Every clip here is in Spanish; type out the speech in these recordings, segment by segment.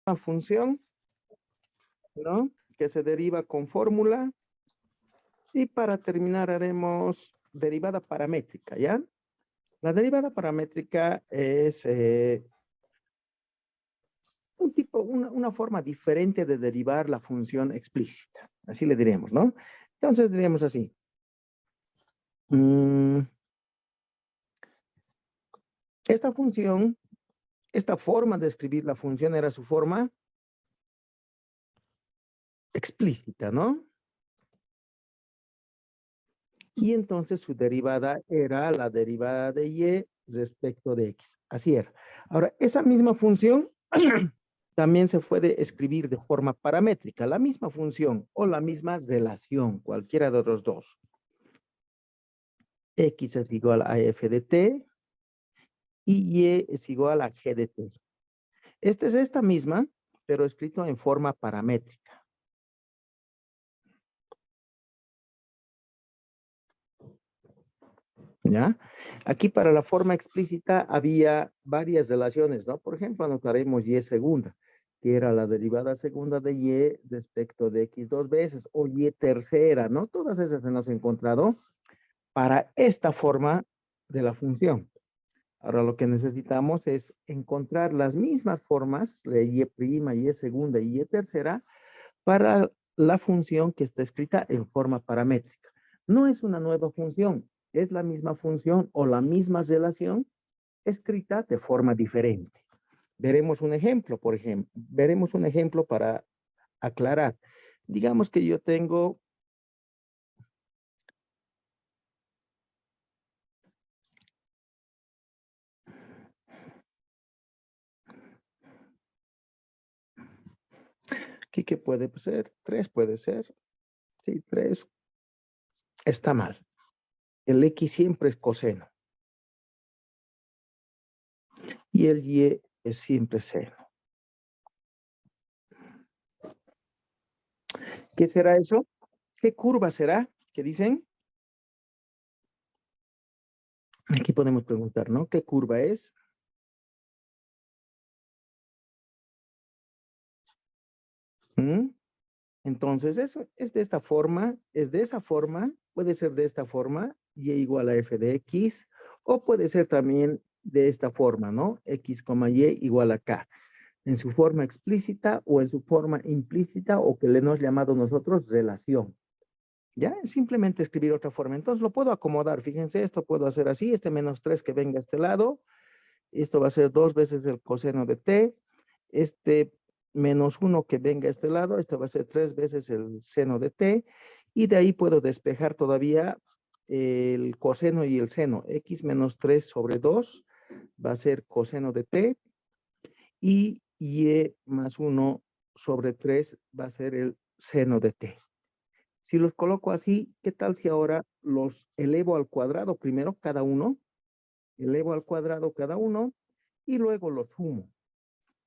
una función, ¿no? Que se deriva con fórmula. Y para terminar haremos derivada paramétrica, ¿ya? La derivada paramétrica es una forma diferente de derivar la función explícita. Así le diremos, ¿no? Entonces diríamos así. Esta función, esta forma de escribir la función era su forma explícita, ¿no? Y entonces su derivada era la derivada de y respecto de x. Así era. Ahora, esa misma función también se puede escribir de forma paramétrica, la misma función o la misma relación, cualquiera de los dos. X es igual a f de t y y es igual a g de t. Esta es esta misma, pero escrito en forma paramétrica. ¿Ya? Aquí para la forma explícita había varias relaciones, ¿no? Por ejemplo, anotaremos y segunda, que era la derivada segunda de y respecto de x dos veces, o y tercera, ¿no? Todas esas se nos han encontrado para esta forma de la función. Ahora lo que necesitamos es encontrar las mismas formas, de y prima, y segunda y y tercera, para la función que está escrita en forma paramétrica. No es una nueva función, es la misma función o la misma relación escrita de forma diferente. Veremos un ejemplo, por ejemplo. Veremos un ejemplo para aclarar. Digamos que yo tengo aquí que puede ser 3, puede ser. Sí, 3 está mal. El x siempre es coseno. Y el y es siempre seno. ¿Qué será eso? ¿Qué curva será? ¿Qué dicen? Aquí podemos preguntar, ¿no? ¿Qué curva es? Entonces, eso es de esta forma, es de esa forma, puede ser de esta forma, y igual a f de x, o puede ser también de esta forma, ¿no? X, y igual a k, en su forma explícita o en su forma implícita, o que le hemos llamado nosotros relación. ¿Ya? Es simplemente escribir otra forma. Entonces, lo puedo acomodar. Fíjense, esto puedo hacer así, este menos 3 que venga a este lado, esto va a ser 2 veces el coseno de t, este menos 1 que venga a este lado, esto va a ser 3 veces el seno de t, y de ahí puedo despejar todavía el coseno y el seno. X menos 3 sobre 2 va a ser coseno de t, y y más 1 sobre 3 va a ser el seno de t. Si los coloco así, ¿qué tal si ahora los elevo al cuadrado primero cada uno? Elevo al cuadrado cada uno y luego los sumo.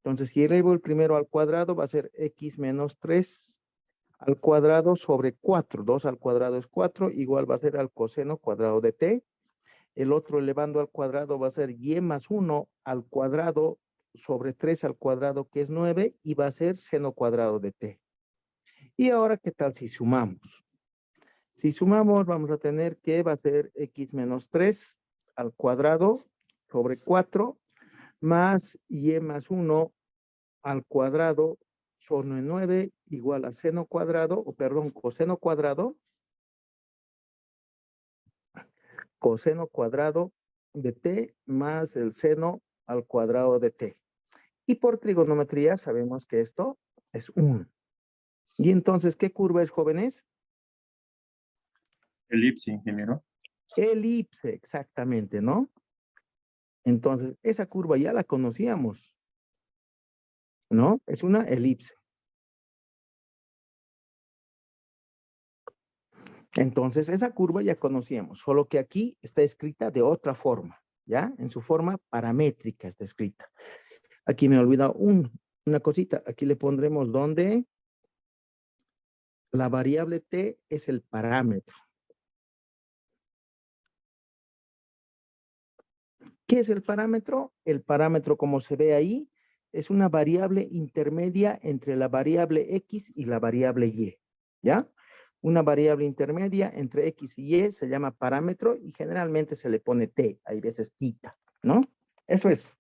Entonces, si elevo el primero al cuadrado, va a ser x menos 3 al cuadrado sobre 4. 2 al cuadrado es 4, igual va a ser al coseno cuadrado de t. El otro elevando al cuadrado va a ser y más 1 al cuadrado sobre 3 al cuadrado, que es 9, y va a ser seno cuadrado de t. Y ahora, ¿qué tal si sumamos? Si sumamos, vamos a tener que va a ser x menos 3 al cuadrado sobre 4 más y más 1 al cuadrado sobre 9 igual a seno cuadrado, o perdón, coseno cuadrado de t más el seno al cuadrado de t. Y por trigonometría sabemos que esto es 1. Y entonces, ¿qué curva es, jóvenes? Elipse, ingeniero. Elipse, exactamente, ¿no? Entonces, esa curva ya la conocíamos, ¿no? Es una elipse. Entonces, esa curva ya conocíamos, solo que aquí está escrita de otra forma, ¿ya? En su forma paramétrica está escrita. Aquí me he olvidado una cosita. Aquí le pondremos donde la variable t es el parámetro. ¿Qué es el parámetro? El parámetro, como se ve ahí, es una variable intermedia entre la variable X y la variable Y, ¿ya? Una variable intermedia entre X y Y se llama parámetro y generalmente se le pone T, hay veces tita, ¿no? Eso es.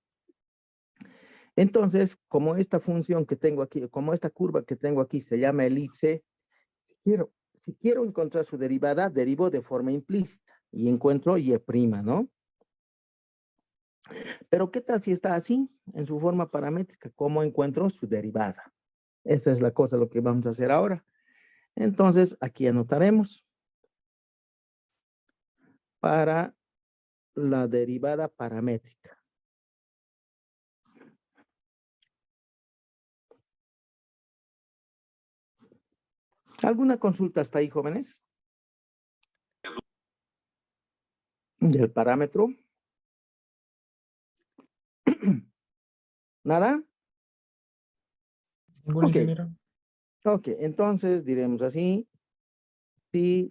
Entonces, como esta función que tengo aquí, como esta curva que tengo aquí se llama elipse, si quiero encontrar su derivada, derivo de forma implícita y encuentro Y', ¿no? Pero ¿qué tal si está así, en su forma paramétrica? ¿Cómo encuentro su derivada? Esa es la cosa, lo que vamos a hacer ahora. Entonces, aquí anotaremos para la derivada paramétrica. ¿Alguna consulta hasta ahí, jóvenes? Del parámetro. ¿Nada? Ningún Ok. ingeniero. Ok, entonces diremos así. Si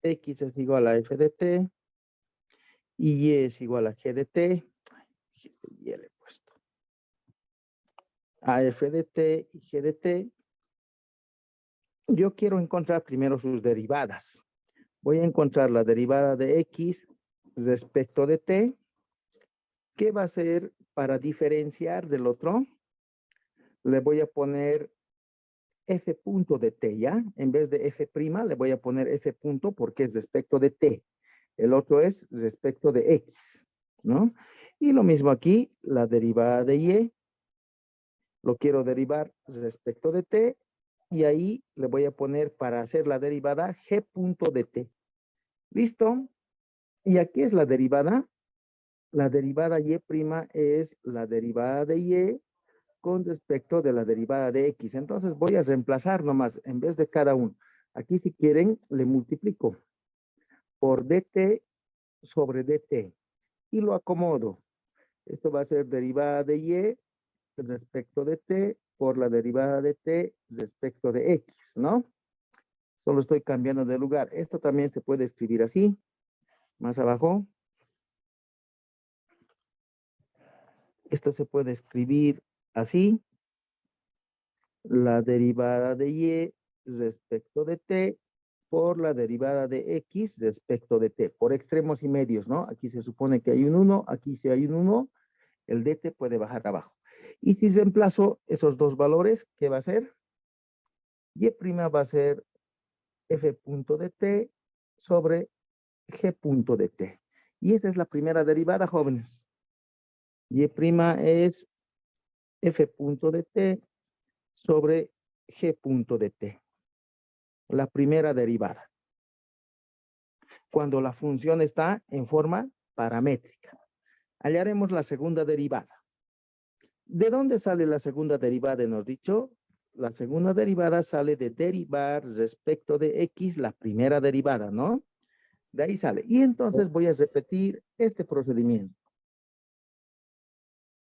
X es igual a F de T y Y es igual a G de T, Y le he puesto. A F de T y G de T, yo quiero encontrar primero sus derivadas. Voy a encontrar la derivada de X respecto de T. ¿Qué va a ser para diferenciar del otro? Le voy a poner F punto de T, ¿ya? En vez de F prima, le voy a poner F punto porque es respecto de T. El otro es respecto de X, ¿no? Y lo mismo aquí, la derivada de Y, lo quiero derivar respecto de T, y ahí le voy a poner para hacer la derivada G punto de T. ¿Listo? Y aquí es la derivada. La derivada Y' es la derivada de Y con respecto de la derivada de X. Entonces voy a reemplazar nomás, en vez de cada uno. Aquí si quieren, le multiplico por dt sobre dt y lo acomodo. Esto va a ser derivada de Y respecto de t por la derivada de t respecto de X, ¿no? Solo estoy cambiando de lugar. Esto también se puede escribir así, más abajo. Esto se puede escribir así. La derivada de Y respecto de t por la derivada de X respecto de t, por extremos y medios, ¿no? Aquí se supone que hay un 1, aquí si hay un 1, el dt puede bajar abajo. Y si reemplazo esos dos valores, ¿qué va a ser? Y' va a ser f punto de t sobre g punto de t. Y esa es la primera derivada, jóvenes. Y' es f punto de t sobre g punto de t. La primera derivada. Cuando la función está en forma paramétrica. Hallaremos la segunda derivada. ¿De dónde sale la segunda derivada? Hemos dicho, la segunda derivada sale de derivar respecto de X la primera derivada, ¿no? De ahí sale. Y entonces voy a repetir este procedimiento.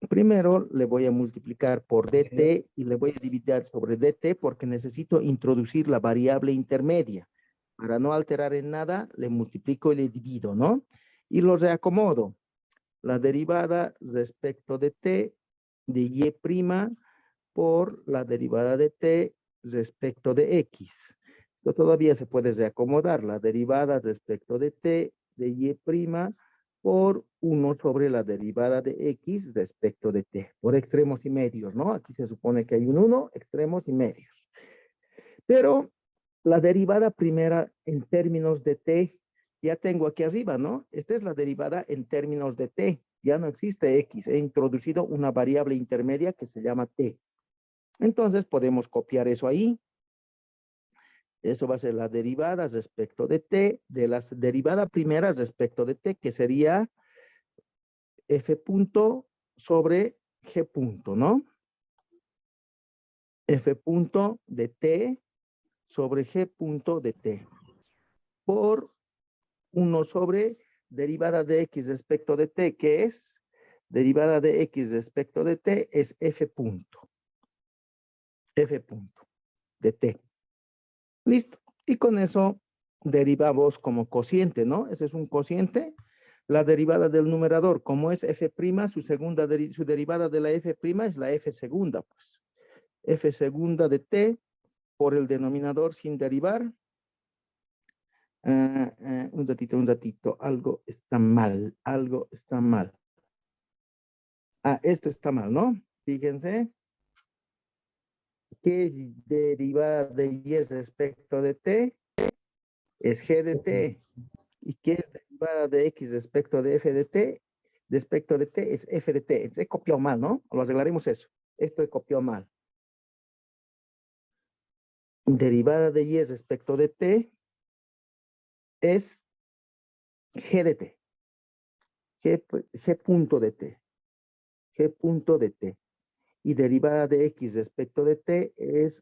Primero le voy a multiplicar por dt y le voy a dividir sobre dt porque necesito introducir la variable intermedia. Para no alterar en nada, le multiplico y le divido, ¿no? Y lo reacomodo. La derivada respecto de t de y' por la derivada de t respecto de x. Esto todavía se puede reacomodar. La derivada respecto de t de y' por 1 sobre la derivada de x respecto de t, por extremos y medios, ¿no? Aquí se supone que hay un 1, extremos y medios. Pero la derivada primera en términos de t, ya tengo aquí arriba, ¿no? Esta es la derivada en términos de t. Ya no existe x. He introducido una variable intermedia que se llama t. Entonces podemos copiar eso ahí. Eso va a ser la derivada respecto de t, de la derivada primera respecto de t, que sería f punto sobre g punto, ¿no? F punto de t sobre g punto de t por 1 sobre derivada de x respecto de t, que es derivada de x respecto de t, es f punto de t. Listo. Y con eso derivamos como cociente, ¿no? Ese es un cociente. La derivada del numerador, como es f', su derivada de la f' es la f segunda, pues. F segunda de t por el denominador sin derivar. Un ratito, algo está mal, algo está mal. Esto está mal, ¿no? Fíjense. ¿Qué es derivada de y respecto de t? Es g de t. ¿Y qué es derivada de x respecto de f de t? Respecto de t es f de t. Entonces he copiado mal, ¿no? Lo arreglaremos eso. Esto he copiado mal. Derivada de y respecto de t es g de t. G punto de t. G punto de t. Y derivada de x respecto de t es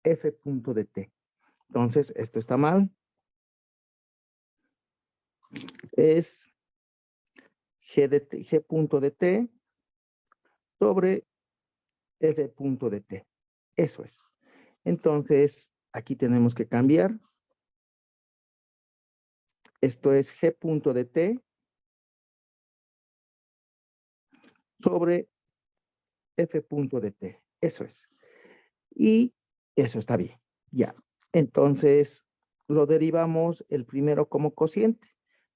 f punto de t. Entonces, esto está mal. Es g punto de t sobre f punto de t. Eso es. Entonces, aquí tenemos que cambiar. Esto es g punto de t sobre f punto de t. Eso es. Y eso está bien. Ya. Entonces, lo derivamos el primero como cociente.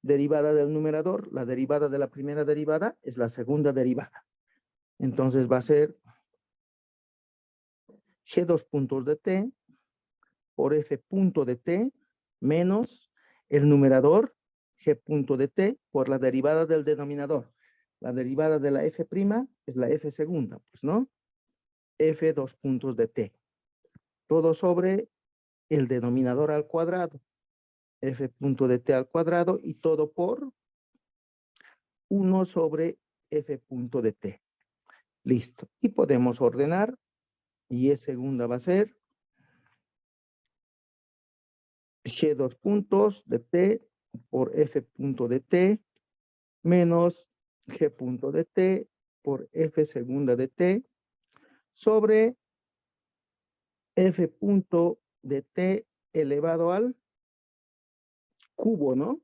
Derivada del numerador, la derivada de la primera derivada es la segunda derivada. Entonces va a ser g2 puntos de t por f punto de t menos el numerador g punto de t por la derivada del denominador. La derivada de la f' es la f segunda, pues, ¿no? f2 puntos de t. Todo sobre el denominador al cuadrado. F punto de t al cuadrado y todo por 1 sobre f punto de t. Listo. Y podemos ordenar. Y es segunda va a ser g2 puntos de t por f punto de t menos g punto de t por f segunda de t sobre f punto de t elevado al cubo, ¿no?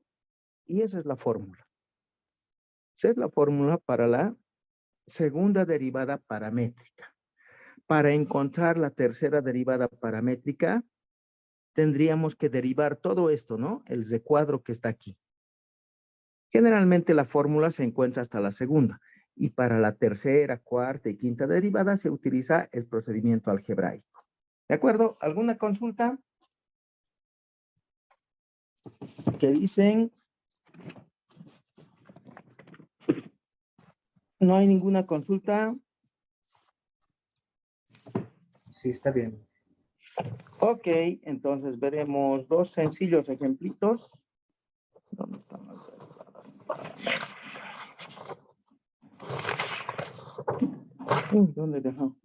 Y esa es la fórmula. Esa es la fórmula para la segunda derivada paramétrica. Para encontrar la tercera derivada paramétrica, tendríamos que derivar todo esto, ¿no? El recuadro que está aquí. Generalmente la fórmula se encuentra hasta la segunda. Y para la tercera, cuarta y quinta derivada se utiliza el procedimiento algebraico. ¿De acuerdo? ¿Alguna consulta? ¿Qué dicen? ¿No hay ninguna consulta? Sí, está bien. Ok, entonces veremos dos sencillos ejemplitos. ¿Dónde están las derivadas? ¿Dónde dejó?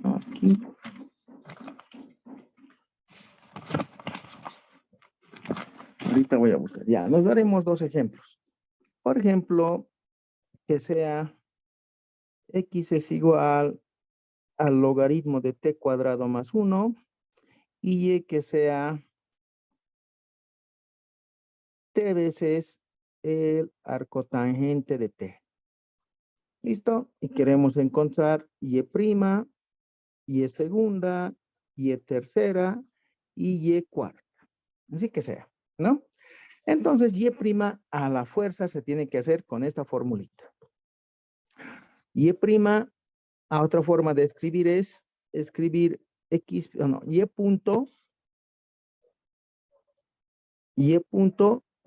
Aquí. Ahorita voy a buscar. Ya, nos daremos dos ejemplos. Por ejemplo, que sea x es igual al logaritmo de t cuadrado más 1 y y que sea t veces el arcotangente de t. ¿Listo? Y queremos encontrar y prima, y segunda, y tercera y y cuarta. Así que sea, ¿no? Entonces, y prima a la fuerza se tiene que hacer con esta formulita. Y prima, a otra forma de escribir es escribir x, no, y punto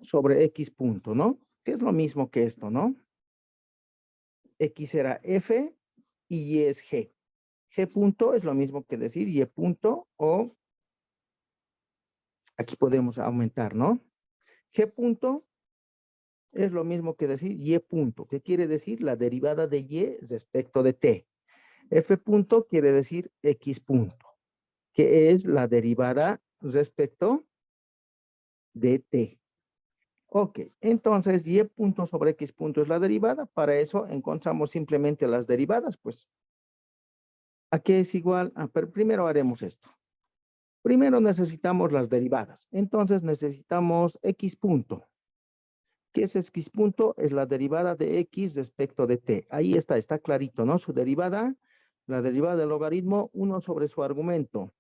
sobre x punto, ¿no? Que es lo mismo que esto, ¿no? X será f y y es g. G punto es lo mismo que decir y punto o aquí podemos aumentar, ¿no? G punto es lo mismo que decir y punto. ¿Qué quiere decir? La derivada de y respecto de t. F punto quiere decir x punto, que es la derivada respecto de t. Ok, entonces y punto sobre x punto es la derivada. Para eso encontramos simplemente las derivadas, pues. ¿A qué es igual? Pero primero haremos esto. Primero necesitamos las derivadas. Entonces necesitamos x punto. ¿Qué es x punto? Es la derivada de x respecto de t. Ahí está clarito, ¿no? Su derivada, la derivada del logaritmo, 1 sobre su argumento,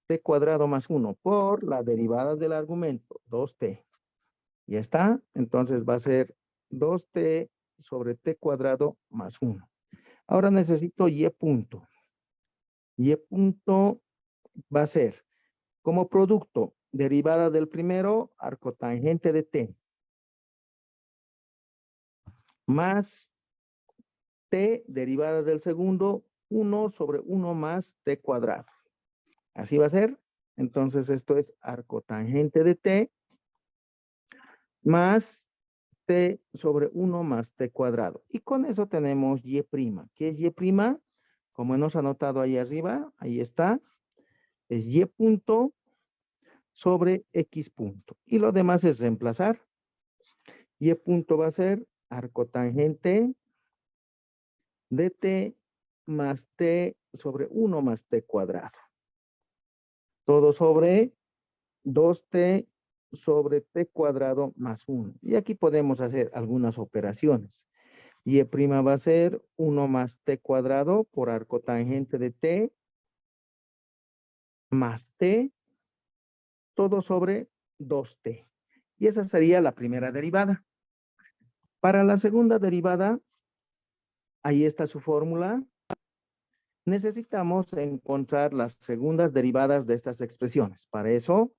t cuadrado más 1, por la derivada del argumento, 2t. Ya está. Entonces va a ser 2t sobre t cuadrado más 1. Ahora necesito y punto. Y punto va a ser como producto, derivada del primero, arcotangente de t, más t, derivada del segundo, 1 sobre 1 más t cuadrado. Así va a ser. Entonces esto es arcotangente de t más t sobre 1 más t cuadrado. Y con eso tenemos y'. ¿Qué es y'? Como hemos anotado ahí arriba, ahí está, es y punto sobre x punto. Y lo demás es reemplazar. Y punto va a ser arcotangente de t más t sobre 1 más t cuadrado. Todo sobre 2t sobre t cuadrado más 1. Y aquí podemos hacer algunas operaciones. Y' va a ser 1 más t cuadrado por arcotangente de t más t, todo sobre 2t. Y esa sería la primera derivada. Para la segunda derivada, ahí está su fórmula. Necesitamos encontrar las segundas derivadas de estas expresiones. Para eso,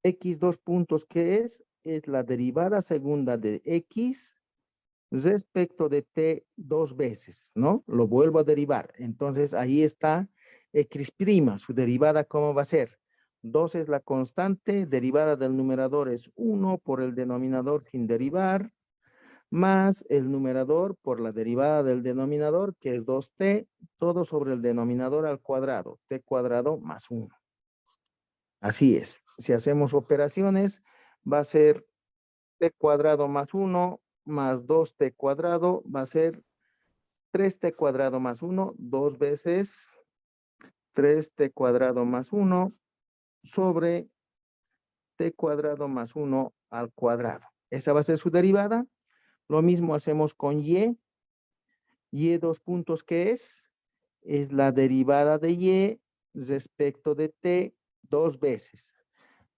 x dos puntos, ¿qué es? Es la derivada segunda de x respecto de t dos veces, ¿no? Lo vuelvo a derivar. Entonces, ahí está x', su derivada, ¿cómo va a ser? 2 es la constante, derivada del numerador es 1 por el denominador sin derivar, más el numerador por la derivada del denominador, que es 2t, todo sobre el denominador al cuadrado, t cuadrado más 1. Así es. Si hacemos operaciones, va a ser t cuadrado más 1 más 2t cuadrado, va a ser 3t cuadrado más 1, 2 veces 3t cuadrado más 1 sobre t cuadrado más 1 al cuadrado. Esa va a ser su derivada. Lo mismo hacemos con y. Y dos puntos, ¿qué es? Es la derivada de y respecto de t dos veces.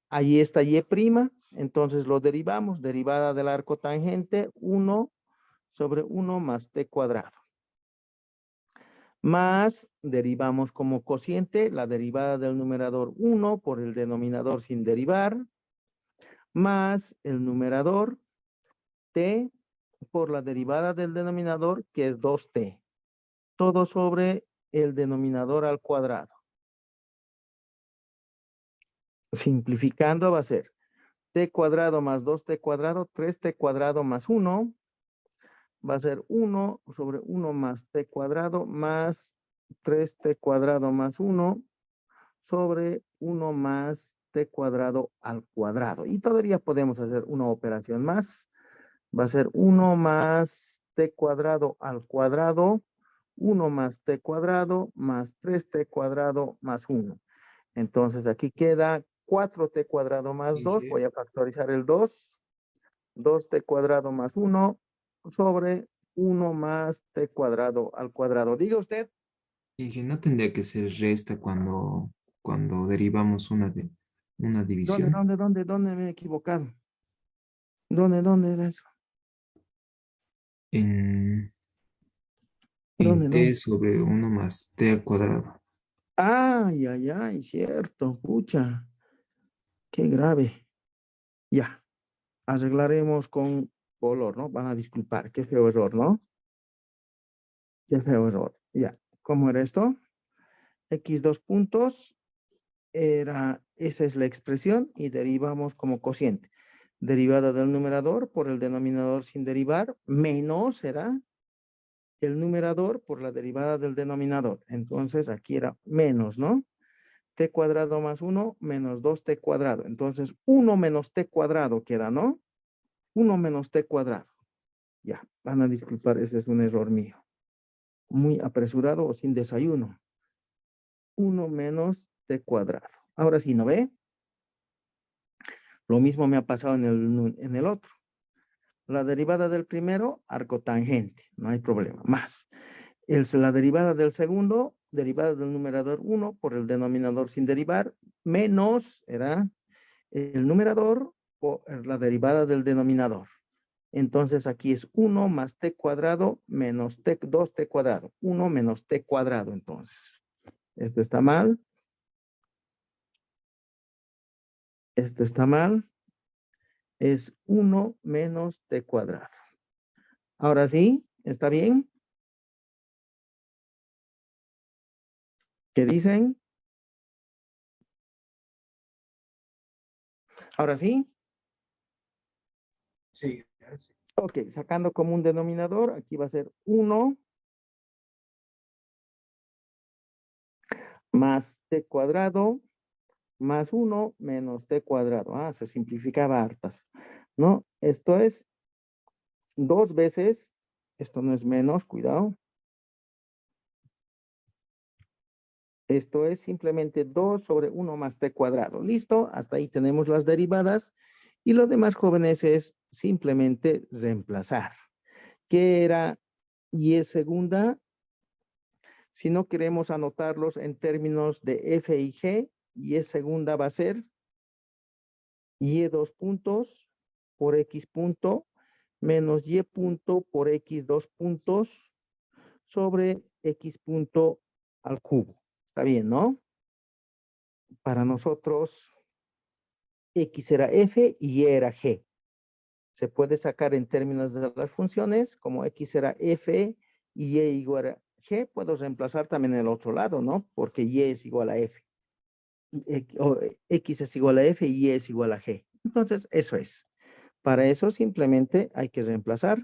Ahí está y', entonces lo derivamos, derivada del arco tangente, 1 sobre 1 más t cuadrado. Más, derivamos como cociente la derivada del numerador 1 por el denominador sin derivar, más el numerador t por la derivada del denominador, que es 2t. Todo sobre el denominador al cuadrado. Simplificando va a ser t cuadrado más 2t cuadrado, 3t cuadrado más 1. Va a ser 1 sobre 1 más t cuadrado más 3t cuadrado más 1 sobre 1 más t cuadrado al cuadrado. Y todavía podemos hacer una operación más. Va a ser 1 más t cuadrado al cuadrado, 1 más t cuadrado más 3t cuadrado más 1. Entonces aquí queda 4t cuadrado más 2. Voy a factorizar el 2. 2t cuadrado más 1 sobre 1 más t cuadrado al cuadrado. Diga usted. Y que no tendría que ser resta cuando derivamos una división ¿Dónde me he equivocado? ¿Dónde era eso? en, en t ¿Dónde? sobre 1 más t al cuadrado. Ay, cierto, pucha, qué grave. Ya, arreglaremos con color, ¿no? Van a disculpar, qué feo error, ¿no? Qué feo error. Ya, ¿cómo era esto? X dos puntos, esa es la expresión y derivamos como cociente. Derivada del numerador por el denominador sin derivar, menos será el numerador por la derivada del denominador. Entonces aquí era menos, ¿no? T cuadrado más 1 menos 2t cuadrado. Entonces 1 menos t cuadrado queda, ¿no? 1 menos t cuadrado. Ya, van a disculpar, ese es un error mío. Muy apresurado o sin desayuno. 1 menos t cuadrado. Ahora sí, ¿no ve? Lo mismo me ha pasado en el otro. La derivada del primero, arco tangente, no hay problema. Más. La derivada del segundo, derivada del numerador 1 por el denominador sin derivar, menos, era el numerador por la derivada del denominador. Entonces aquí es 1 más t cuadrado menos 2t cuadrado. 1 menos t cuadrado, entonces. Esto está mal. Esto está mal. Es 1 menos t cuadrado. Ahora sí, ¿está bien? ¿Qué dicen? Ahora sí. Sí, gracias. Ok, sacando como un denominador, aquí va a ser 1 más t cuadrado más 1 menos t cuadrado. Ah, se simplificaba hartas, ¿no? Esto es 2 veces, esto no es menos, cuidado. Esto es simplemente 2 sobre 1 más t cuadrado. ¿Listo? Hasta ahí tenemos las derivadas. Y lo demás, jóvenes, es simplemente reemplazar. ¿Qué era y es segunda? Si no queremos anotarlos en términos de f y g, y es segunda va a ser y dos puntos por x punto menos y punto por x dos puntos sobre x punto al cubo. Está bien, ¿no? Para nosotros, x era f y y era g. Se puede sacar en términos de las funciones, como x era f y y igual a g, puedo reemplazar también el otro lado, ¿no? Porque y es igual a f. O x es igual a f y y es igual a g. Entonces, eso es. Para eso simplemente hay que reemplazar.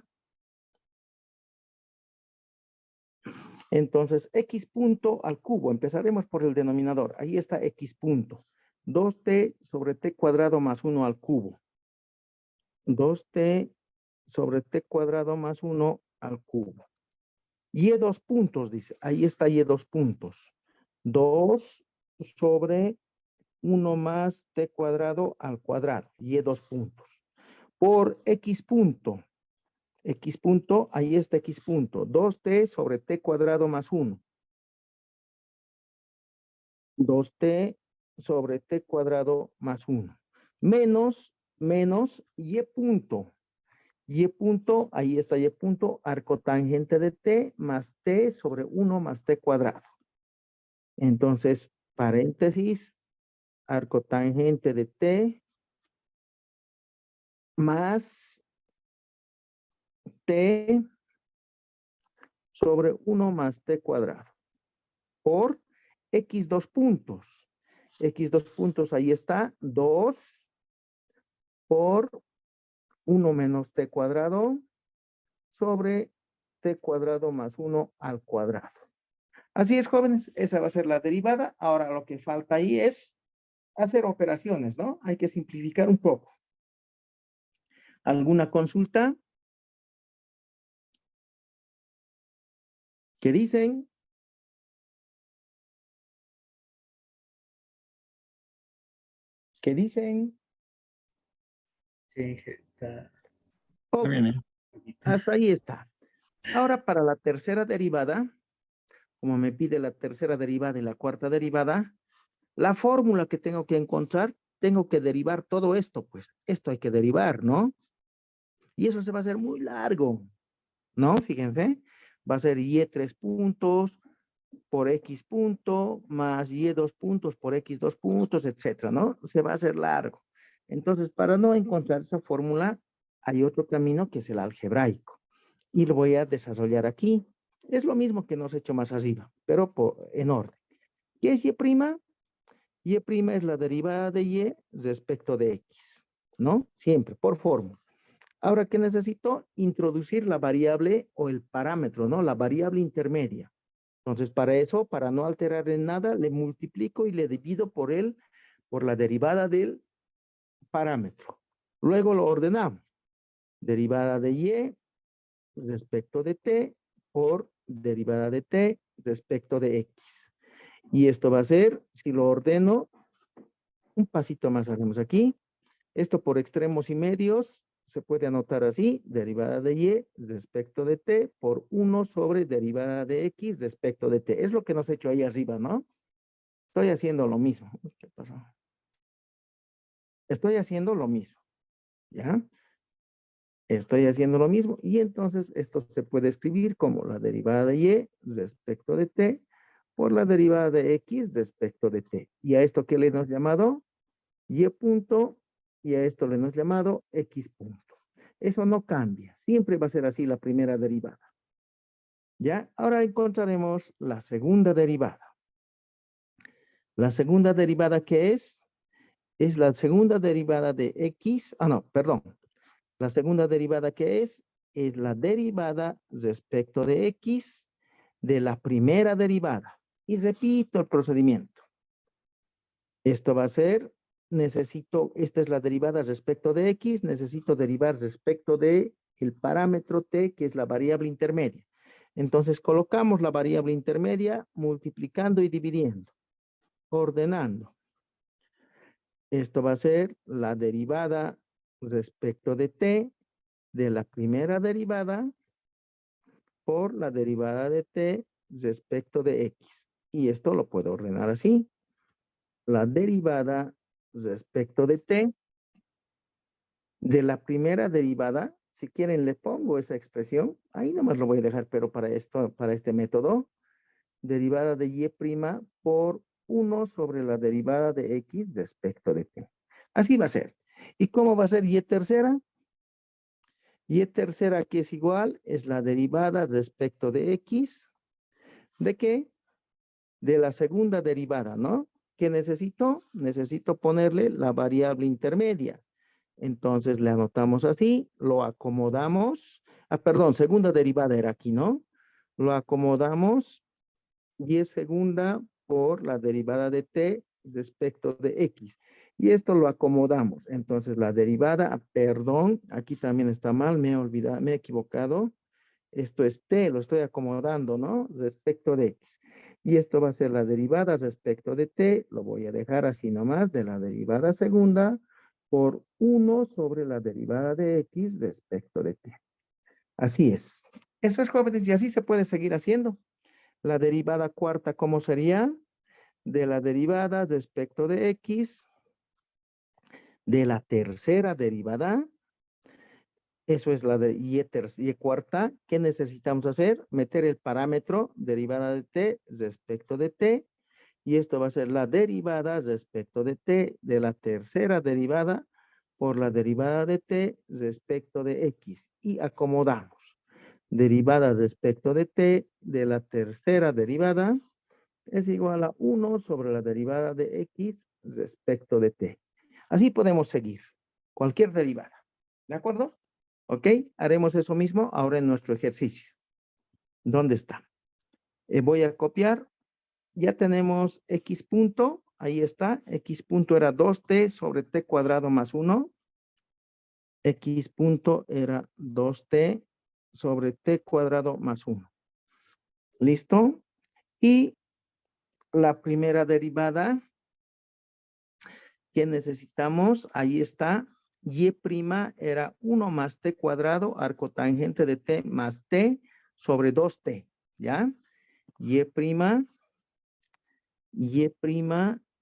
Entonces, x punto al cubo. Empezaremos por el denominador. Ahí está x punto. 2t sobre t cuadrado más 1 al cubo. 2t sobre t cuadrado más 1 al cubo. Y dos puntos, dice. Ahí está y dos puntos. 2 sobre 1 más t cuadrado al cuadrado. Y dos puntos. Por x punto. X punto, ahí está x punto. 2t sobre t cuadrado más 1. 2t sobre t cuadrado más 1. Menos y punto. Y punto, ahí está y punto, arco tangente de t más t sobre 1 más t cuadrado. Entonces, paréntesis, arco tangente de t más t sobre 1 más t cuadrado. Por x dos puntos. X dos puntos, ahí está, 2 por 1 menos t cuadrado sobre t cuadrado más 1 al cuadrado. Así es, jóvenes, esa va a ser la derivada. Ahora lo que falta ahí es hacer operaciones, ¿no? Hay que simplificar un poco. ¿Alguna consulta? ¿Qué dicen? ¿Qué dicen? Sí, está Ok, bien, hasta ahí está. Ahora para la tercera derivada, como me pide la tercera derivada y la cuarta derivada, la fórmula que tengo que encontrar, tengo que derivar todo esto, pues esto hay que derivar, ¿no? Y eso se va a hacer muy largo, ¿no? Fíjense, va a ser y 3 puntos por x punto más y 2 puntos por x 2 puntos, etcétera, ¿no? Se va a hacer largo. Entonces, para no encontrar esa fórmula, hay otro camino que es el algebraico. Y lo voy a desarrollar aquí. Es lo mismo que nos he hecho más arriba, pero en orden. ¿Qué es y'? Y' es la derivada de y respecto de x, ¿no? Siempre, por fórmula. Ahora, ¿qué necesito? Introducir la variable o el parámetro, ¿no? La variable intermedia. Entonces, para eso, para no alterar en nada, le multiplico y le divido por la derivada del parámetro. Luego lo ordenamos. Derivada de y respecto de t por derivada de t respecto de x. Y esto va a ser, si lo ordeno, un pasito más hacemos aquí. Esto por extremos y medios se puede anotar así, derivada de y respecto de t por 1 sobre derivada de x respecto de t. Es lo que nos he hecho ahí arriba, ¿no? Estoy haciendo lo mismo. ¿Qué pasó? Estoy haciendo lo mismo, ¿ya? Estoy haciendo lo mismo y entonces esto se puede escribir como la derivada de y respecto de t por la derivada de x respecto de t. ¿Y a esto qué le hemos llamado? Y punto, y a esto le hemos llamado x punto. Eso no cambia, siempre va a ser así la primera derivada. ¿Ya? Ahora encontraremos la segunda derivada. La segunda derivada, ¿qué es? Es la segunda derivada de x, perdón. La segunda derivada, ¿qué es? Es la derivada respecto de x de la primera derivada. Y repito el procedimiento. Esto va a ser, esta es la derivada respecto de x, necesito derivar respecto de el parámetro t, que es la variable intermedia. Entonces colocamos la variable intermedia multiplicando y dividiendo, ordenando. Esto va a ser la derivada respecto de t de la primera derivada por la derivada de t respecto de x. Y esto lo puedo ordenar así. La derivada respecto de t de la primera derivada, si quieren le pongo esa expresión, ahí nomás lo voy a dejar, pero para esto, para este método, derivada de y' por 1 sobre la derivada de x respecto de t. Así va a ser. ¿Y cómo va a ser y tercera? Y tercera, que es igual, es la derivada respecto de x. ¿De qué? De la segunda derivada, ¿no? ¿Qué necesito? Necesito ponerle la variable intermedia. Entonces le anotamos así, lo acomodamos. Perdón, segunda derivada era aquí, ¿no? Lo acomodamos y es segunda por la derivada de t respecto de x. Y esto lo acomodamos. Entonces la derivada, perdón, aquí también está mal, me he olvidado, me he equivocado. Esto es t, lo estoy acomodando, ¿no? Respecto de x. Y esto va a ser la derivada respecto de t, lo voy a dejar así nomás, de la derivada segunda por 1 sobre la derivada de x respecto de t. Así es. Eso es, jóvenes, y así se puede seguir haciendo. La derivada cuarta, ¿cómo sería? De la derivada respecto de x, de la tercera derivada. Eso es la de y cuarta. ¿Qué necesitamos hacer? Meter el parámetro derivada de t respecto de t. Y esto va a ser la derivada respecto de t de la tercera derivada por la derivada de t respecto de x. Y acomodamos. Derivada respecto de t de la tercera derivada es igual a 1 sobre la derivada de x respecto de t. Así podemos seguir. Cualquier derivada. ¿De acuerdo? ¿Ok? Haremos eso mismo ahora en nuestro ejercicio. ¿Dónde está? Voy a copiar. Ya tenemos x punto. Ahí está. X punto era 2t sobre t cuadrado más 1. X punto era 2t sobre t cuadrado más 1. ¿Listo? Y la primera derivada que necesitamos, ahí está. Y' era 1 más t cuadrado, arco tangente de t más t sobre 2t, ¿ya? Y'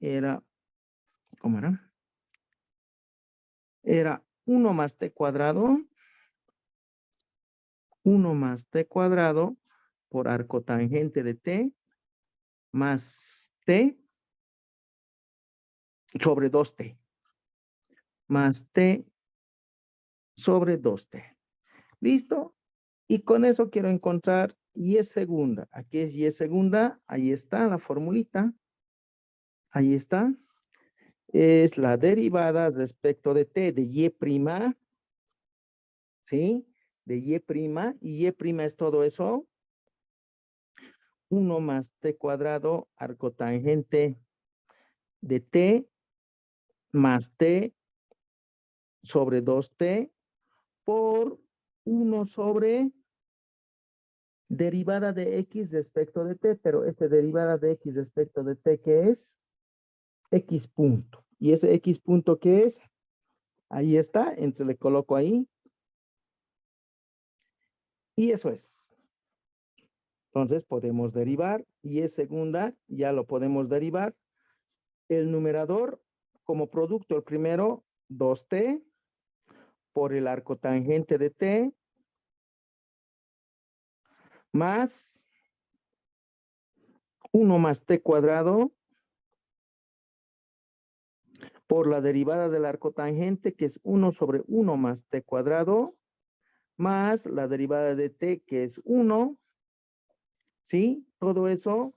era, ¿cómo era? Era 1 más t cuadrado, 1 más t cuadrado por arco tangente de t más t sobre 2t, más t sobre 2t. ¿Listo? Y con eso quiero encontrar y segunda. Aquí es y segunda. Ahí está la formulita. Ahí está. Es la derivada respecto de t de y', ¿sí? De y', y y' es todo eso. 1 más t cuadrado, arco tangente de t más t sobre 2t por 1 sobre derivada de x respecto de t, pero esta derivada de x respecto de t, ¿qué es? X punto. ¿Y ese x punto qué es? Ahí está, entonces le coloco ahí. Y eso es. Entonces podemos derivar, y es segunda, ya lo podemos derivar. El numerador, como producto, el primero, 2t, por el arco tangente de t, más 1 más t cuadrado, por la derivada del arco tangente, que es 1 sobre 1 más t cuadrado, más la derivada de t, que es 1, ¿sí? Todo eso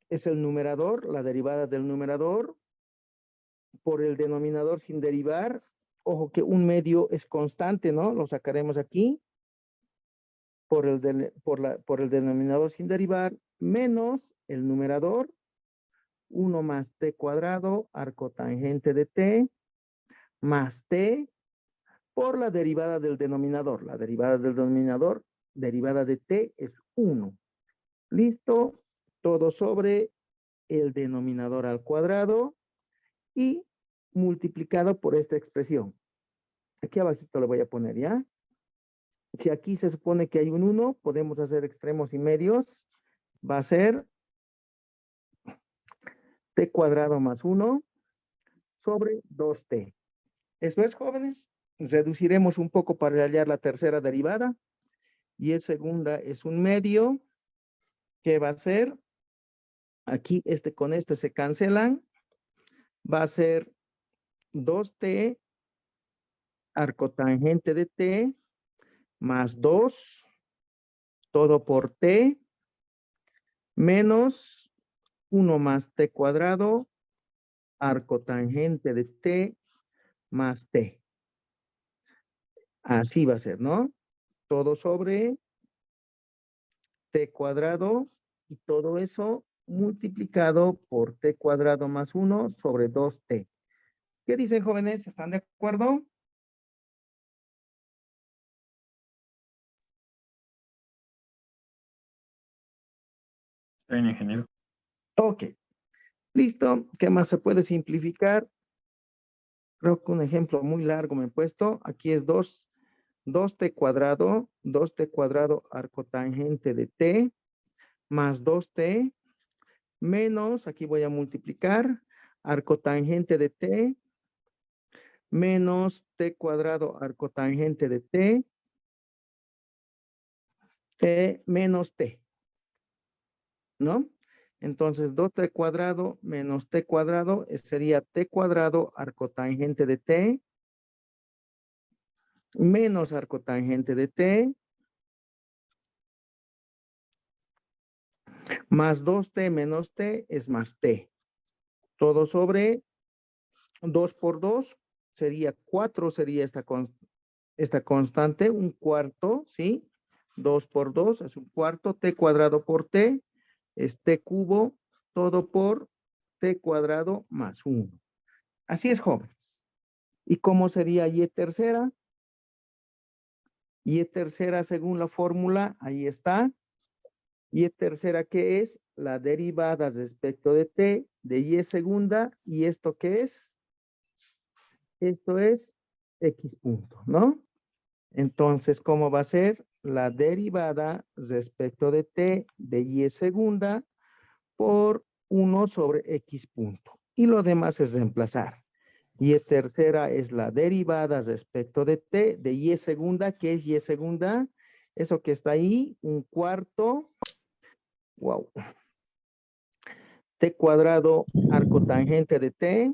es el numerador, la derivada del numerador, por el denominador sin derivar. Ojo que un medio es constante, ¿no? Lo sacaremos aquí. Por el denominador sin derivar, menos el numerador, 1 más t cuadrado, arco tangente de t, más t, por la derivada del denominador. La derivada del denominador, derivada de t, es 1. Listo, todo sobre el denominador al cuadrado y multiplicado por esta expresión. Aquí abajito le voy a poner, ¿ya? Si aquí se supone que hay un 1, podemos hacer extremos y medios. Va a ser t cuadrado más 1 sobre 2t. Eso es, jóvenes. Reduciremos un poco para hallar la tercera derivada. Y es segunda, es un medio. ¿Qué va a ser? Aquí con este se cancelan. Va a ser 2t arco tangente de t más 2, todo por t, menos 1 más t cuadrado, arco tangente de t más t. Así va a ser, ¿no? Todo sobre t cuadrado y todo eso multiplicado por t cuadrado más 1 sobre 2t. ¿Qué dicen, jóvenes? ¿Están de acuerdo? Está bien, ingeniero. Ok. Listo. ¿Qué más se puede simplificar? Creo que un ejemplo muy largo me he puesto. Aquí es 2t cuadrado arco tangente de t más 2t menos, aquí voy a multiplicar, arco tangente de t menos t cuadrado arco tangente de t menos t, ¿no? Entonces 2t cuadrado menos t cuadrado sería t cuadrado arco tangente de t menos arco tangente de t más 2t menos t es más t. Todo sobre 2 por 2 sería 4, sería esta constante, un cuarto, ¿sí? 2 por 2 es un cuarto, t cuadrado por t es t cubo, todo por t cuadrado más 1. Así es, jóvenes. ¿Y cómo sería y tercera? Y tercera según la fórmula, ahí está. Y tercera, ¿qué es? La derivada respecto de t de y segunda. ¿Y esto qué es? Esto es x punto, ¿no? Entonces, ¿cómo va a ser? La derivada respecto de t de y segunda por 1 sobre x punto. Y lo demás es reemplazar. Y tercera es la derivada respecto de t de y segunda. ¿Qué es y segunda? Eso que está ahí, un cuarto. Wow. T cuadrado arco tangente de t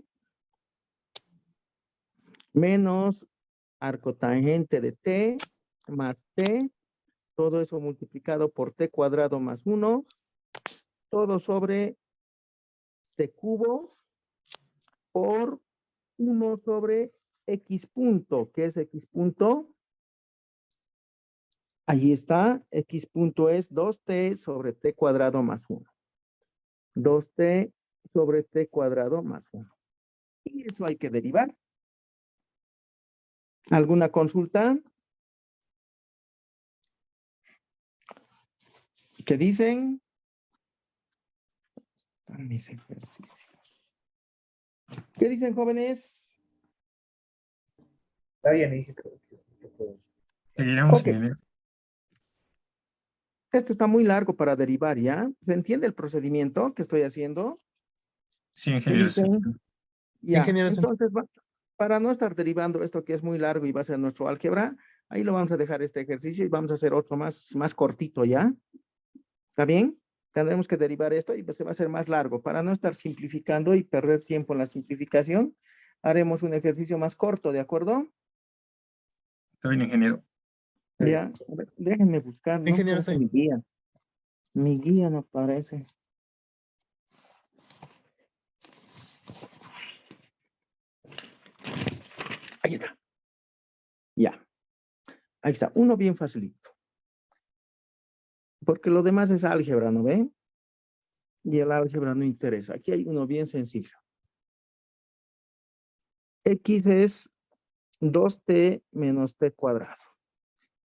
menos arco tangente de t más t, todo eso multiplicado por t cuadrado más 1, todo sobre t cubo por 1 sobre x punto. ¿Qué es x punto? Ahí está, x punto es 2t sobre t cuadrado más 1. 2t sobre t cuadrado más 1. Y eso hay que derivar. ¿Alguna consulta? ¿Qué dicen? Están mis ejercicios. ¿Qué dicen, jóvenes? Está bien, dije. Seguiremos, Ok. ingeniero. Esto está muy largo para derivar, ¿ya? ¿Se entiende el procedimiento que estoy haciendo? Sí, ¿Qué ingeniero. Sí. dicen? Ya. Ingeniero, Entonces, para no estar derivando esto que es muy largo y va a ser nuestro álgebra, ahí lo vamos a dejar este ejercicio y vamos a hacer otro más cortito, ¿ya? ¿Está bien? Tendremos que derivar esto y se va a hacer más largo. Para no estar simplificando y perder tiempo en la simplificación, haremos un ejercicio más corto, ¿de acuerdo? Está bien, ingeniero. Ya, a ver, déjenme buscar, Sí, no ingeniero, aparece sí. mi guía. Mi guía no aparece. Ahí está. Ya. Ahí está. Uno bien facilito. Porque lo demás es álgebra, ¿no ven? Y el álgebra no interesa. Aquí hay uno bien sencillo. X es 2t menos t cuadrado.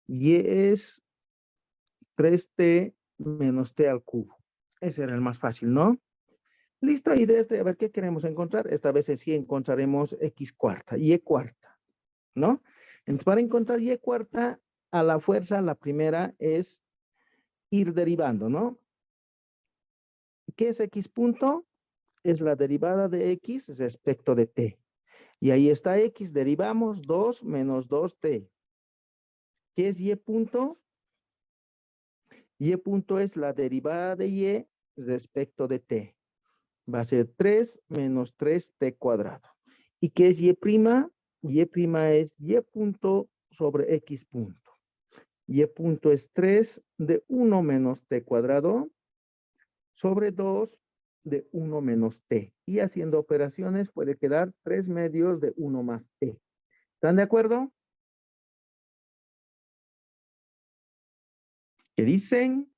Y es 3t menos t al cubo. Ese era el más fácil, ¿no? Listo, y de este, a ver, ¿qué queremos encontrar? Esta vez sí encontraremos x cuarta, y cuarta, ¿no? Entonces, para encontrar y cuarta, a la fuerza, la primera es ir derivando, ¿no? ¿Qué es x punto? Es la derivada de x respecto de t. Y ahí está x, derivamos 2 menos 2t. ¿Qué es y punto? Y punto es la derivada de y respecto de t. Va a ser 3 menos 3t cuadrado. ¿Y qué es y prima? Y prima es y punto sobre x punto. Y punto es 3 de 1 menos t cuadrado sobre 2 de 1 menos t. Y haciendo operaciones puede quedar 3 medios de 1 más t. ¿Están de acuerdo? ¿Qué dicen?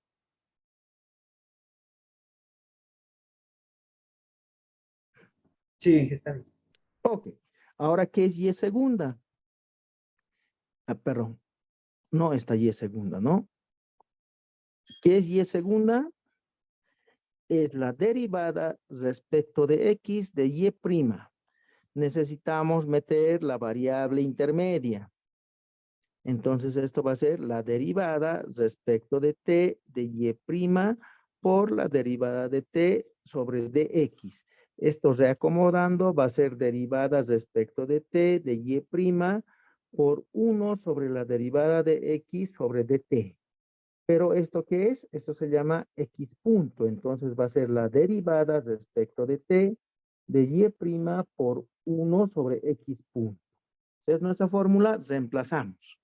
Sí, está bien. Ok. Ahora, ¿qué es y segunda? Ah, perdón. No, esta y segunda, ¿no? ¿Qué es y segunda? Es la derivada respecto de x de y prima. Necesitamos meter la variable intermedia. Entonces, esto va a ser la derivada respecto de t de y prima por la derivada de t sobre dx. Esto reacomodando va a ser derivada respecto de t de y prima por 1 sobre la derivada de x sobre dt. Pero ¿esto qué es? Esto se llama x punto. Entonces va a ser la derivada respecto de t de y prima por 1 sobre x punto. Esa es nuestra fórmula, reemplazamos.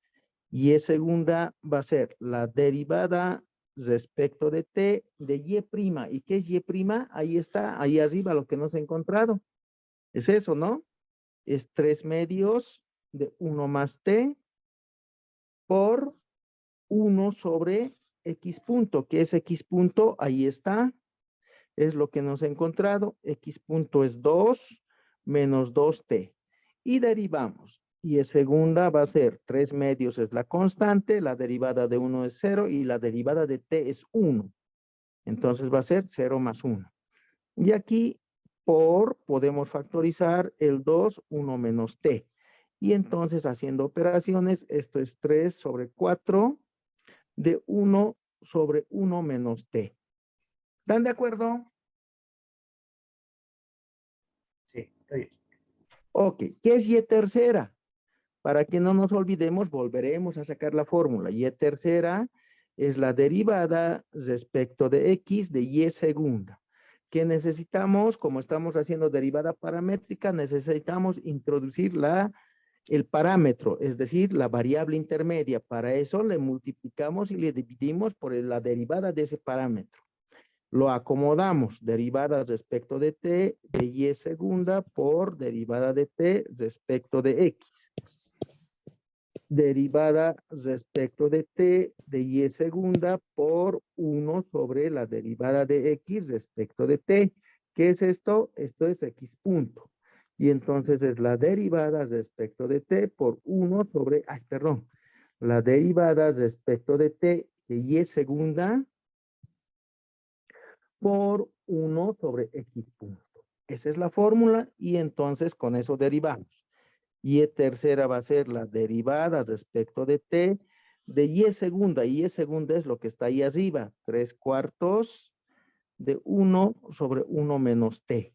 Y segunda va a ser la derivada respecto de t de y prima. ¿Y qué es y prima? Ahí está, ahí arriba lo que nos he encontrado. Es eso, ¿no? Es 3 medios de 1 más t por 1 sobre x punto. ¿Qué es x punto? Ahí está. Es lo que nos he encontrado. X punto es 2 menos 2t. Y derivamos. Y en segunda va a ser 3 medios es la constante, la derivada de 1 es 0 y la derivada de t es 1. Entonces va a ser 0 más 1. Y aquí podemos factorizar el 2, 1 menos t. Y entonces haciendo operaciones, esto es 3 sobre 4 de 1 sobre 1 menos t. ¿Están de acuerdo? Sí, está bien. Ok, ¿qué es y tercera? Para que no nos olvidemos, volveremos a sacar la fórmula. Y tercera es la derivada respecto de x de y segunda. ¿Qué necesitamos? Como estamos haciendo derivada paramétrica, necesitamos introducir el parámetro, es decir, la variable intermedia. Para eso le multiplicamos y le dividimos por la derivada de ese parámetro. Lo acomodamos, derivada respecto de t de y segunda por derivada de t respecto de x. Derivada respecto de t de y segunda por 1 sobre la derivada de x respecto de t. ¿Qué es esto? Esto es x punto. Y entonces es la derivada respecto de t por 1 sobre, la derivada respecto de t de y segunda por 1 sobre X punto. Esa es la fórmula y entonces con eso derivamos. Y tercera va a ser la derivada respecto de t de y segunda. Y segunda es lo que está ahí arriba. 3/4 de 1 sobre 1 menos t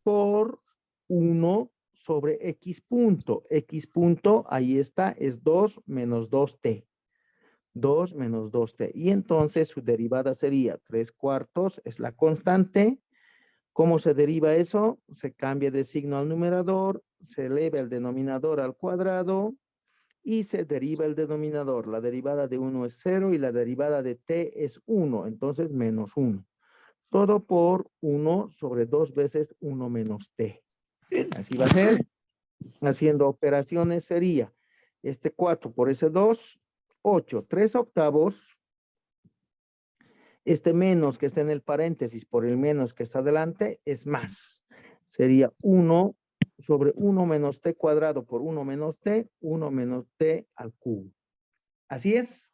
por 1 sobre x punto. X punto, ahí está, es 2 menos 2t. 2 menos 2t. Y entonces su derivada sería 3/4, es la constante. ¿Cómo se deriva eso? Se cambia de signo al numerador, se eleva el denominador al cuadrado y se deriva el denominador. La derivada de 1 es 0 y la derivada de t es 1, entonces menos 1. Todo por 1 sobre 2 veces 1 menos t. Así va a ser. Haciendo operaciones sería este 4 por ese 2, 8, 3/8. Este menos que está en el paréntesis por el menos que está adelante es más. Sería 1 sobre 1 menos t cuadrado por 1 menos t al cubo. Así es.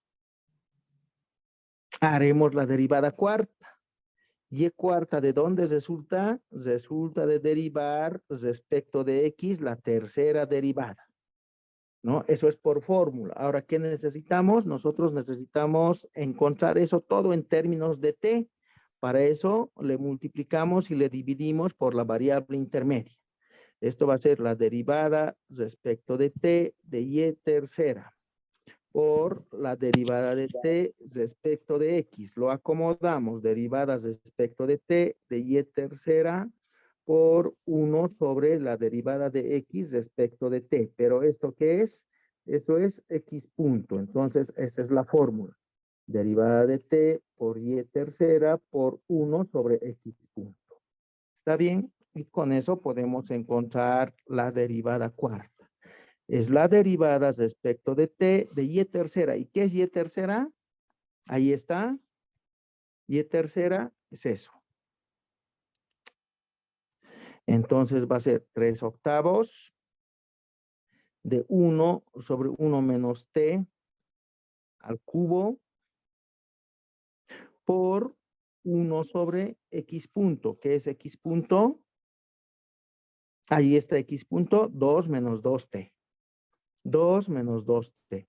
Haremos la derivada cuarta. Y cuarta, ¿de dónde resulta? Resulta de derivar respecto de x la tercera derivada. ¿No? Eso es por fórmula. Ahora, ¿qué necesitamos? Nosotros necesitamos encontrar eso todo en términos de t. Para eso le multiplicamos y le dividimos por la variable intermedia. Esto va a ser la derivada respecto de t de y tercera por la derivada de t respecto de x. Lo acomodamos, derivadas respecto de t de y tercera por 1 sobre la derivada de x respecto de t. Pero ¿esto qué es? Eso es x punto. Entonces, esa es la fórmula. Derivada de t por y tercera por 1 sobre x punto. ¿Está bien? Y con eso podemos encontrar la derivada cuarta. Es la derivada respecto de t de y tercera. ¿Y qué es y tercera? Ahí está. Y tercera es eso. Entonces va a ser 3/8 de 1 sobre 1 menos t al cubo por 1 sobre x punto. ¿Qué es x punto? Ahí está x punto, 2 menos 2t. 2 menos 2t.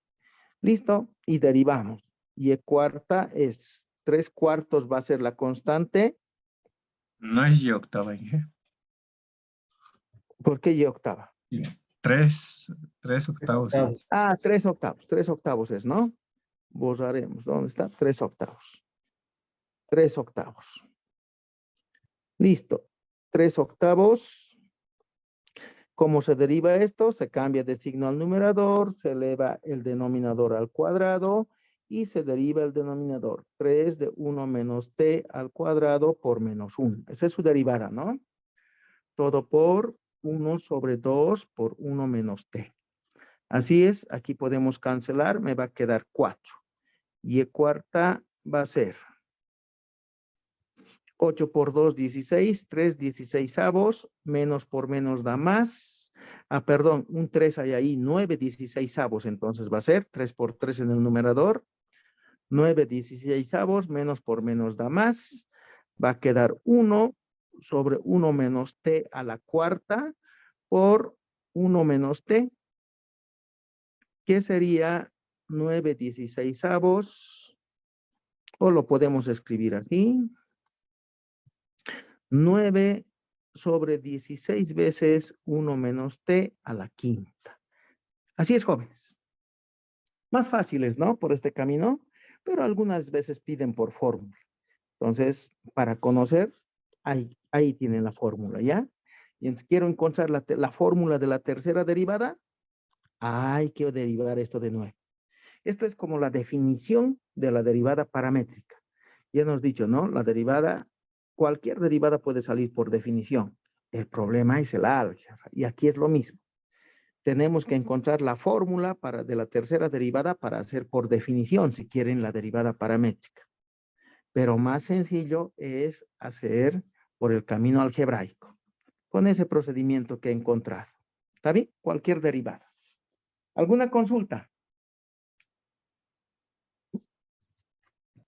Listo. Y derivamos. Y cuarta es 3/4 va a ser la constante. No es y octava, Inge. ¿Por qué y octava? Y 3/8. Sí. Octavos. Ah, 3/8. 3/8 es, ¿no? Borraremos. ¿Dónde está? 3/8. 3/8. Listo. 3/8. ¿Cómo se deriva esto? Se cambia de signo al numerador, se eleva el denominador al cuadrado y se deriva el denominador. 3 de 1 menos t al cuadrado por menos 1. Esa es su derivada, ¿no? Todo por 1 sobre 2 por 1 menos t. Así es, aquí podemos cancelar, me va a quedar 4. Y cuarta va a ser 8 por 2, 16, 3 16avos, menos por menos da más. Ah, perdón, un 3 hay ahí, 9 16avos, entonces va a ser 3 por 3 en el numerador. 9 16avos, menos por menos da más. Va a quedar 1 sobre 1 menos t a la cuarta por 1 menos t, que sería 9 16avos, o lo podemos escribir así. 9 sobre 16 veces 1 menos t a la quinta. Así es, jóvenes. Más fáciles, ¿no? Por este camino, pero algunas veces piden por fórmula. Entonces, para conocer, ahí tienen la fórmula, ¿ya? Y entonces quiero encontrar la fórmula de la tercera derivada. Hay que derivar esto de nuevo. Esto es como la definición de la derivada paramétrica. Ya hemos dicho, ¿no? La derivada, cualquier derivada puede salir por definición. El problema es el álgebra. Y aquí es lo mismo. Tenemos que encontrar la fórmula de la tercera derivada para hacer por definición, si quieren, la derivada paramétrica. Pero más sencillo es hacer por el camino algebraico, con ese procedimiento que he encontrado. ¿Está bien? Cualquier derivada. ¿Alguna consulta?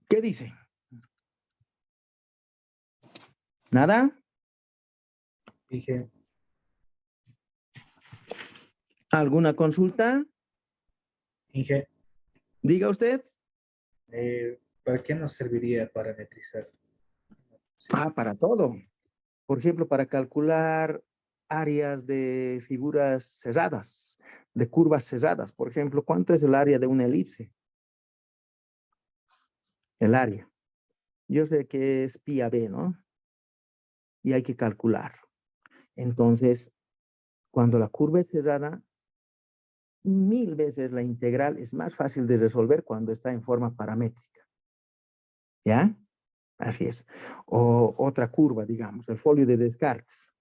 ¿Qué dice? ¿Nada? Inge, ¿Alguna consulta? Inge, Diga usted. ¿para qué nos serviría parametrizar? Sí, Ah, para todo. Por ejemplo, para calcular áreas de figuras cerradas, de curvas cerradas. Por ejemplo, ¿cuánto es el área de una elipse? El área. Yo sé que es pi a b, ¿no? Y hay que calcular. Entonces, cuando la curva es cerrada, 1000 veces la integral es más fácil de resolver cuando está en forma paramétrica. ¿Ya? Así es. O otra curva, digamos, el folio de Descartes.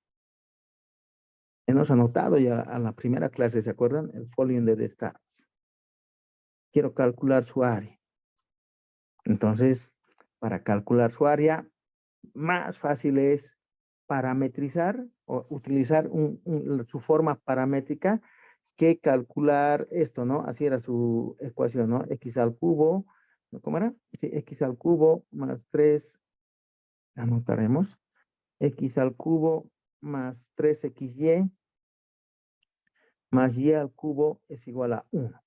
Hemos anotado ya a la primera clase, ¿se acuerdan? El folio de Descartes. Quiero calcular su área. Entonces, para calcular su área, más fácil es parametrizar o utilizar su forma paramétrica que calcular esto, ¿no? Así era su ecuación, ¿no? X al cubo, ¿cómo era? Sí, X al cubo más 3, anotaremos, X al cubo más 3XY más Y al cubo es igual a 1,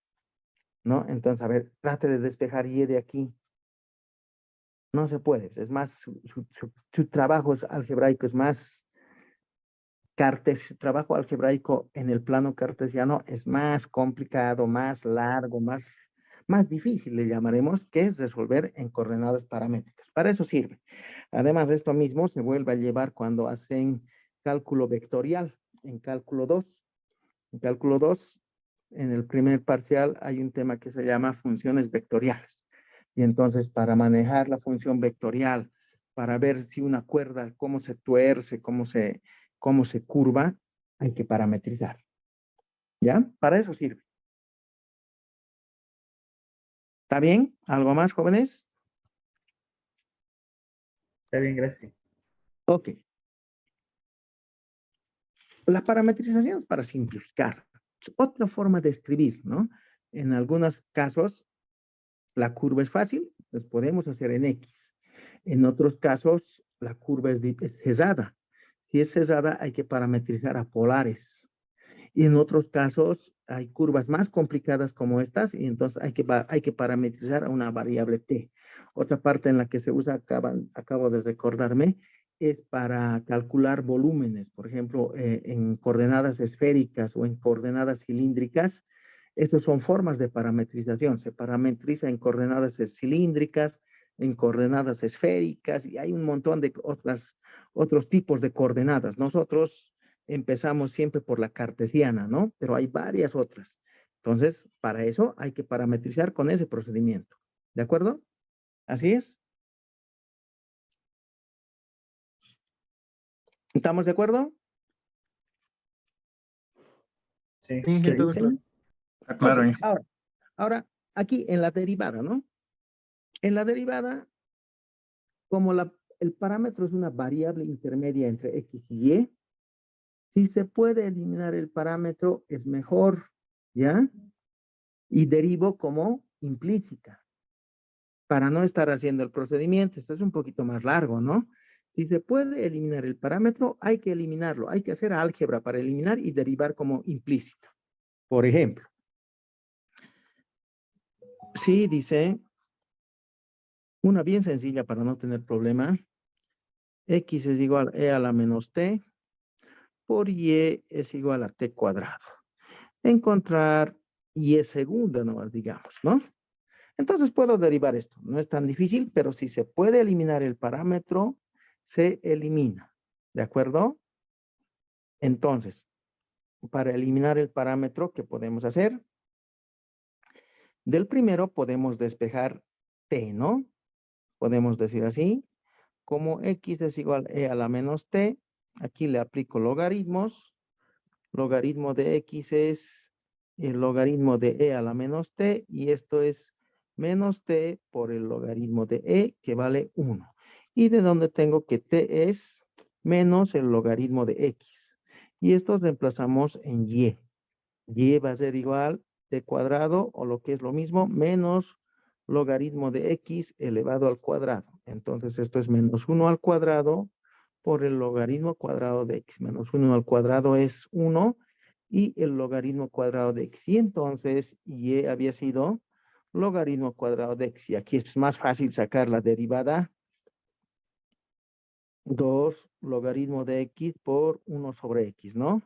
¿no? Entonces, a ver, trate de despejar Y de aquí. No se puede, es más, su trabajo algebraico es más su trabajo algebraico en el plano cartesiano es más complicado, más largo, más difícil, le llamaremos, que es resolver en coordenadas paramétricas. Para eso sirve. Además, esto mismo se vuelve a llevar cuando hacen cálculo vectorial, en cálculo 2. En cálculo 2, en el primer parcial, hay un tema que se llama funciones vectoriales. Y entonces, para manejar la función vectorial, para ver si una cuerda, cómo se tuerce, cómo se curva, hay que parametrizar. ¿Ya? Para eso sirve. ¿Está bien? ¿Algo más, jóvenes? está bien, gracias. Ok. La parametrización es para simplificar. Es otra forma de escribir, ¿no? En algunos casos, la curva es fácil, pues podemos hacer en X. En otros casos, la curva es cerrada. Si es cerrada, hay que parametrizar a polares. Y en otros casos, hay curvas más complicadas como estas, y entonces hay que parametrizar a una variable t. Otra parte en la que se usa, acabo de recordarme, es para calcular volúmenes. Por ejemplo, en coordenadas esféricas o en coordenadas cilíndricas. Estas son formas de parametrización. Se parametriza en coordenadas cilíndricas, en coordenadas esféricas, y hay un montón de otros tipos de coordenadas. Nosotros empezamos siempre por la cartesiana, ¿no? Pero hay varias otras. Entonces, para eso hay que parametrizar con ese procedimiento. ¿De acuerdo? Así es. ¿Estamos de acuerdo? Sí, Sí, ¿Qué Inge, todo claro. dicen? Está Ok, claro, Inge. ahora, aquí en la derivada, ¿no? En la derivada, como el parámetro es una variable intermedia entre X y Y, si se puede eliminar el parámetro, es mejor, ¿ya? Y derivo como implícita, para no estar haciendo el procedimiento. Esto es un poquito más largo, ¿no? Si se puede eliminar el parámetro, hay que eliminarlo. Hay que hacer álgebra para eliminar y derivar como implícito. Por ejemplo, si dice una bien sencilla para no tener problema, x es igual a e a la menos t por y es igual a t cuadrado. Encontrar y segunda nomás, digamos, ¿no? Entonces puedo derivar esto. No es tan difícil, pero si se puede eliminar el parámetro, se elimina. ¿De acuerdo? Entonces, para eliminar el parámetro, ¿qué podemos hacer? Del primero podemos despejar t, ¿no? Podemos decir así, como x es igual a e a la menos t, aquí le aplico logaritmos. Logaritmo de x es el logaritmo de e a la menos t, y esto es menos t por el logaritmo de e, que vale 1. Y de donde tengo que t es menos el logaritmo de x. Y esto reemplazamos en y. Y va a ser igual t cuadrado, o lo que es lo mismo, menos logaritmo de x elevado al cuadrado. Entonces esto es menos 1 al cuadrado por el logaritmo cuadrado de x menos 1 al cuadrado es 1 y el logaritmo cuadrado de x. Y entonces y había sido logaritmo cuadrado de x. Y aquí es más fácil sacar la derivada. 2 logaritmo de x por 1 sobre x, ¿no?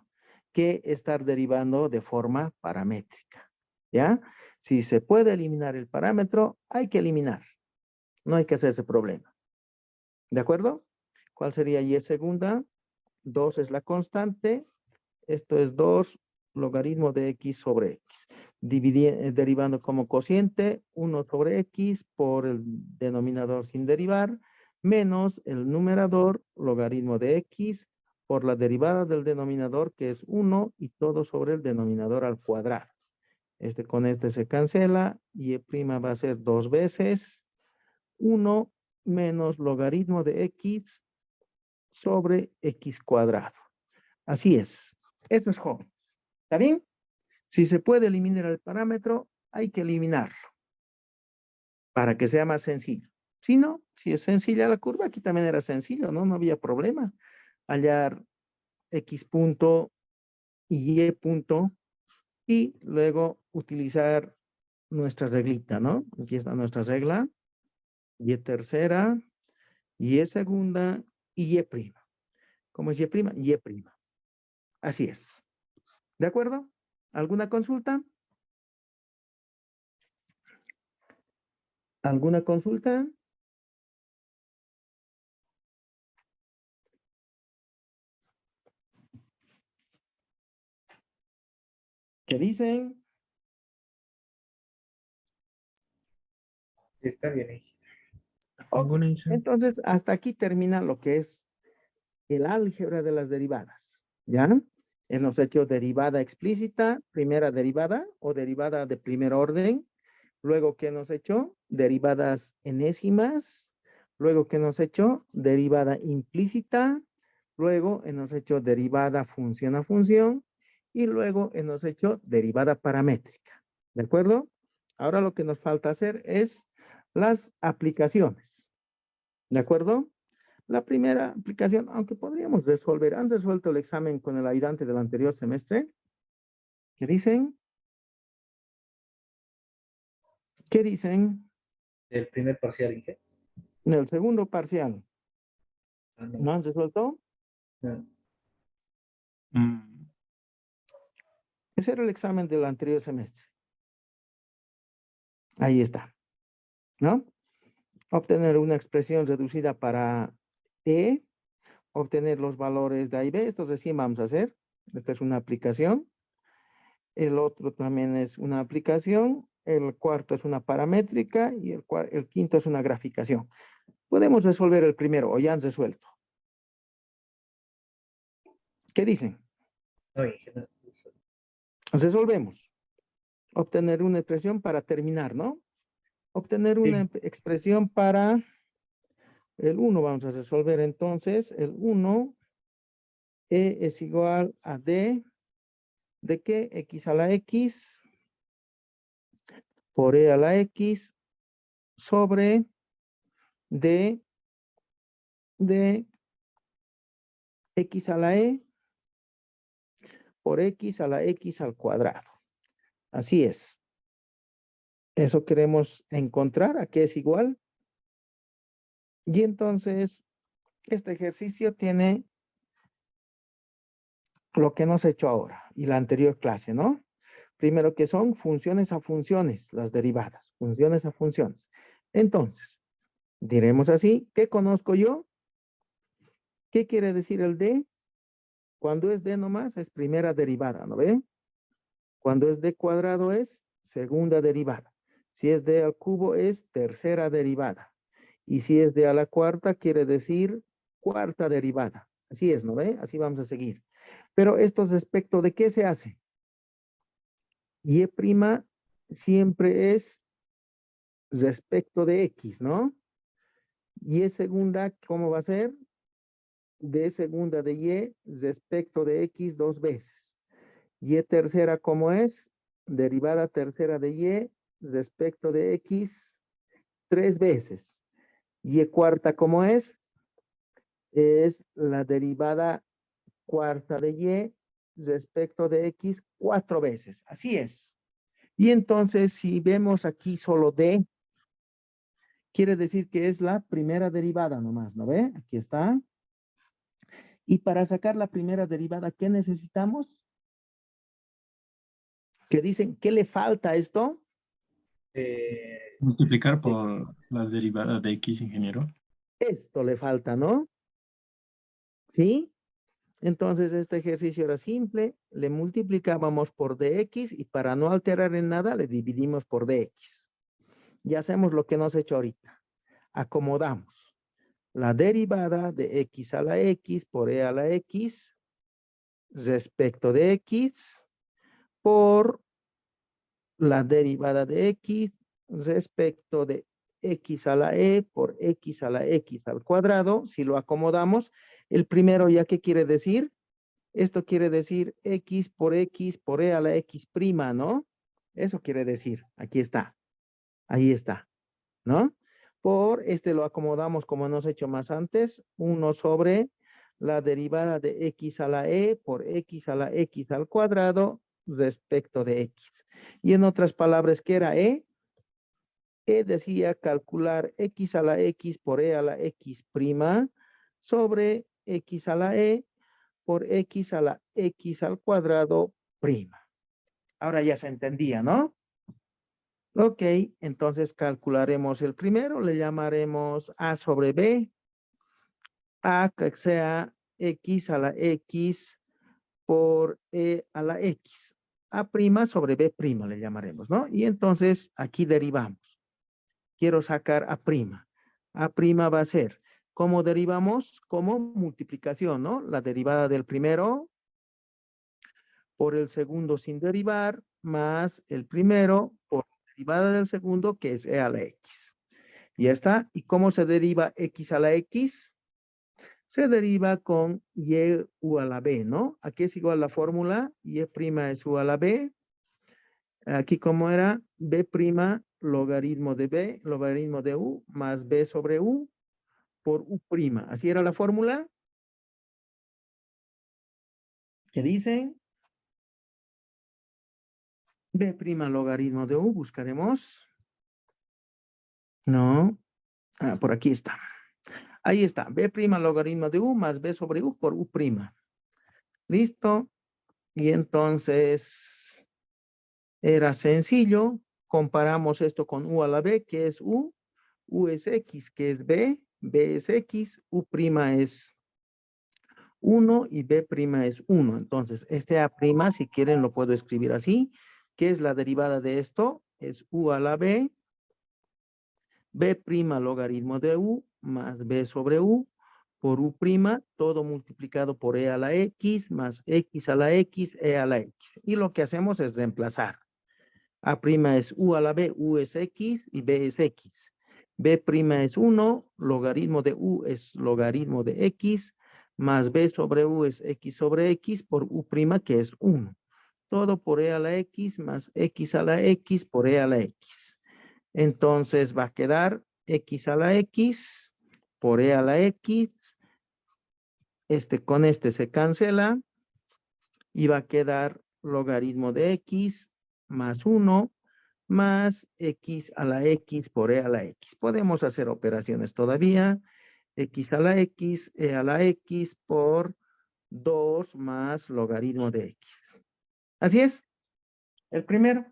Que estar derivando de forma paramétrica, ¿ya? Si se puede eliminar el parámetro, hay que eliminar. No hay que hacerse problema. ¿De acuerdo? ¿Cuál sería y segunda? 2 es la constante. Esto es 2 logaritmo de x sobre x. Derivando como cociente 1 sobre x por el denominador sin derivar, menos el numerador logaritmo de x por la derivada del denominador que es 1 y todo sobre el denominador al cuadrado. Este con este se cancela y y' va a ser 2 veces 1 menos logaritmo de x sobre x cuadrado. Así es. Eso es jóvenes. ¿Está bien? Si se puede eliminar el parámetro, hay que eliminarlo para que sea más sencillo. Si no, si es sencilla la curva, aquí también era sencillo, ¿no? No había problema. Hallar x punto y y punto y luego utilizar nuestra reglita, ¿no? Aquí está nuestra regla. Y tercera, y segunda, y prima. ¿Cómo es y prima? Y prima. Así es. ¿De acuerdo? ¿Alguna consulta? ¿Alguna consulta? ¿Qué dicen? Sí, está bien, Inge. Ok, Ninguna Isha. entonces, hasta aquí termina lo que es el álgebra de las derivadas, ¿ya? Hemos hecho derivada explícita, primera derivada o derivada de primer orden. Luego, ¿qué hemos hecho? Derivadas enésimas. Luego, ¿qué hemos hecho? Derivada implícita. Luego, hemos hecho derivada función a función. Y luego, hemos hecho derivada paramétrica. ¿De acuerdo? Ahora lo que nos falta hacer es las aplicaciones. ¿De acuerdo? La primera aplicación, aunque podríamos resolver, ¿han resuelto el examen con el ayudante del anterior semestre? ¿Qué dicen? ¿Qué dicen? El primer parcial, Inge. En el segundo parcial, Ah, no. ¿no han resuelto? No. Mm, Ese era el examen del anterior semestre. Ahí está, ¿no? Obtener una expresión reducida para E, obtener los valores de A y B, esto recién vamos a hacer. Esta es una aplicación. El otro también es una aplicación. El cuarto es una paramétrica y el quinto es una graficación. Podemos resolver el primero o ya han resuelto. ¿Qué dicen? No, Inge, no. Resolvemos. Obtener una expresión para terminar, ¿no? Obtener una Sí, expresión para el 1. Vamos a resolver entonces. El 1, E es igual a D. ¿De qué? X a la X por E a la X sobre D de X a la E por X a la X al cuadrado. Así es. Eso queremos encontrar. ¿A qué es igual? Y entonces, este ejercicio tiene lo que hemos hecho ahora y la anterior clase, ¿no? Primero que son funciones a funciones, las derivadas, funciones a funciones. Entonces, diremos así, ¿qué conozco yo? ¿Qué quiere decir el D? Cuando es D nomás es primera derivada, ¿no ve? Cuando es D cuadrado es segunda derivada. Si es D al cubo es tercera derivada. Y si es D a la cuarta quiere decir cuarta derivada. Así es, ¿no ve? Así vamos a seguir. Pero esto respecto de qué se hace. Y' siempre es respecto de X, ¿no? Y segunda, ¿cómo va a ser? D segunda de Y respecto de X 2 veces. Y tercera, ¿cómo es? Derivada tercera de Y respecto de X 3 veces. Y cuarta, ¿cómo es? es la derivada cuarta de y respecto de x 4 veces. Así es. Y entonces, si vemos aquí solo d, quiere decir que es la primera derivada nomás, ¿no ve? Aquí está. Y para sacar la primera derivada, ¿qué necesitamos? ¿Qué dicen? ¿Qué le falta a esto? Multiplicar por la derivada de x, ingeniero. Esto le falta, ¿no? ¿Sí? Entonces, este ejercicio era simple. Le multiplicábamos por dx y para no alterar en nada, le dividimos por dx. Y hacemos lo que hemos hecho ahorita. Acomodamos la derivada de x a la x por e a la x respecto de x por la derivada de x respecto de x a la e por x a la x al cuadrado. Si lo acomodamos, el primero ya, ¿qué quiere decir? Esto quiere decir x por e a la x prima, ¿no? Eso quiere decir, aquí está, ahí está, ¿no? Por este lo acomodamos como hemos hecho más antes, 1 sobre la derivada de x a la e por x a la x al cuadrado respecto de x. Y en otras palabras, ¿qué era e? E decía calcular x a la x por e a la x prima sobre x a la e por x a la x al cuadrado prima. Ahora ya se entendía, ¿no? Ok, entonces calcularemos el primero, le llamaremos a sobre b, a que sea x a la x por e a la x. A prima sobre b prima le llamaremos, ¿no? Y entonces aquí derivamos. Quiero sacar a prima. A prima va a ser, ¿cómo derivamos? Como multiplicación, ¿no? La derivada del primero por el segundo sin derivar, más el primero por la derivada del segundo, que es e a la x. Ya está. ¿Y cómo se deriva x a la x? Se deriva con y u a la b, ¿no? Aquí es igual la fórmula, y' es u a la b. Aquí como era, b' logaritmo de b, logaritmo de u, más b sobre u por u'. ¿Así era la fórmula? ¿Qué dicen? B' logaritmo de u, buscaremos. No. Ah, por aquí está. Ahí está. B' logaritmo de u más b sobre u por u'. ¿Listo? Y entonces era sencillo. Comparamos esto con u a la b, que es u. U es x, que es b. B es x. U' es 1 y b' es 1. Entonces, este a', si quieren, lo puedo escribir así. ¿Qué es la derivada de esto? Es u a la b. B' logaritmo de u más b sobre u por u', todo multiplicado por e a la x más x a la x, e a la x. Y lo que hacemos es reemplazar. A' es u a la b, u es x y b es x. B' es 1, logaritmo de u es logaritmo de x, más b sobre u es x sobre x por u', que es 1. Todo por e a la x más x a la x por e a la x. Entonces va a quedar x a la x por e a la x. Con este se cancela y va a quedar logaritmo de x más 1 más x a la x por e a la x. Podemos hacer operaciones todavía. X a la x, e a la x por 2 más logaritmo de x. Así es. El primero.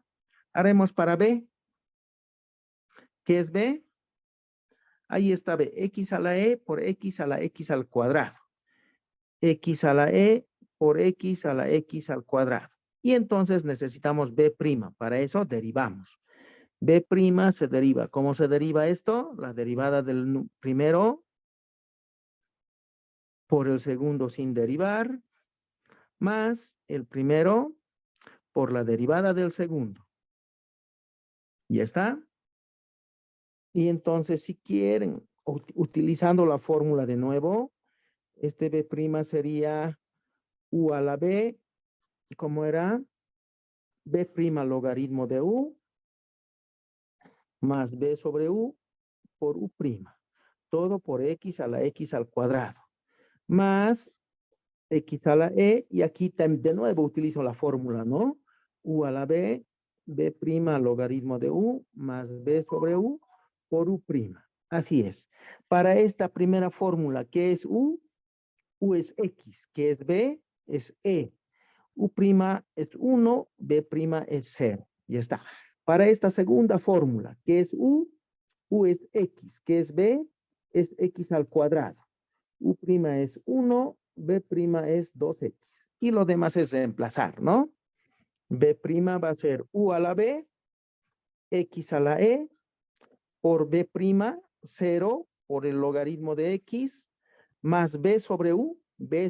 Haremos para b. ¿Qué es b? Ahí está b. X a la e por x a la x al cuadrado. X a la e por x a la x al cuadrado. Y entonces necesitamos b'. Para eso derivamos. B' se deriva. ¿Cómo se deriva esto? La derivada del primero por el segundo sin derivar, más el primero por la derivada del segundo. ¿Ya está? Y entonces, si quieren, utilizando la fórmula de nuevo, este b' sería u a la b, ¿cómo era? B' logaritmo de u más b sobre u por u'. Todo por x a la x al cuadrado. más x a la e, y aquí de nuevo utilizo la fórmula, ¿no? U a la b, b' logaritmo de u, más b sobre u, por u'. Así es. Para esta primera fórmula, ¿qué es u? U es x, ¿qué es b? Es e. U' es 1, b' es 0. Ya está. Para esta segunda fórmula, ¿qué es u? U es x, ¿qué es b? Es x al cuadrado. U' es 1, b' es 2x. Y lo demás es reemplazar, ¿no? B' va a ser u a la b, x a la e, por b', 0, por el logaritmo de x, más b sobre u, b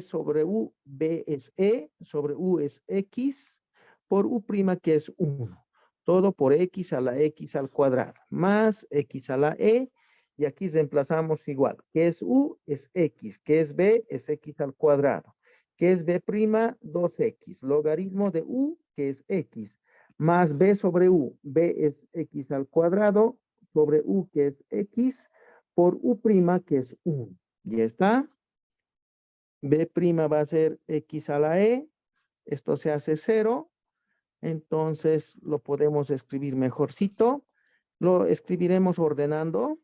es e, sobre u es x, por u' que es 1. Todo por x a la x al cuadrado, más x a la e, y aquí reemplazamos igual. ¿Qué es u? Es x. ¿Qué es b? Es x al cuadrado. ¿Qué es b'? 2x. Logaritmo de u, que es x, más b sobre u. b es x al cuadrado, sobre u, que es x, por u', que es 1. Ya está. B' va a ser x a la e. Esto se hace 0. Entonces lo podemos escribir mejorcito. Lo escribiremos ordenando.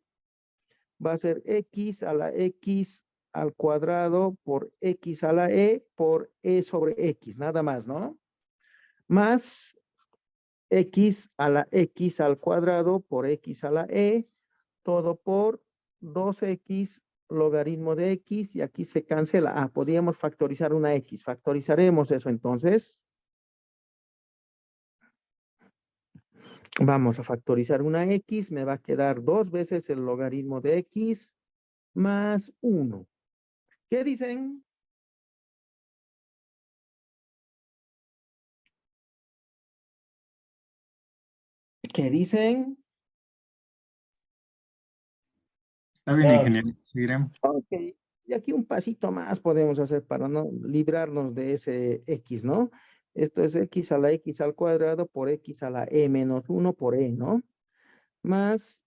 Va a ser x a la x al cuadrado por x a la e por e sobre x. Nada más, ¿no? Más x a la x al cuadrado por x a la e. Todo por 2x logaritmo de x, y aquí se cancela. Ah, podríamos factorizar una x. Factorizaremos eso entonces. Vamos a factorizar una x. Me va a quedar 2 veces el logaritmo de x más 1. ¿Qué dicen? ¿Qué dicen? Está bien, Claro. ingeniero. Seguiremos. Ok. Y aquí un pasito más podemos hacer para no librarnos de ese x, ¿no? Esto es x a la x al cuadrado por x a la e menos 1 por e, ¿no? Más,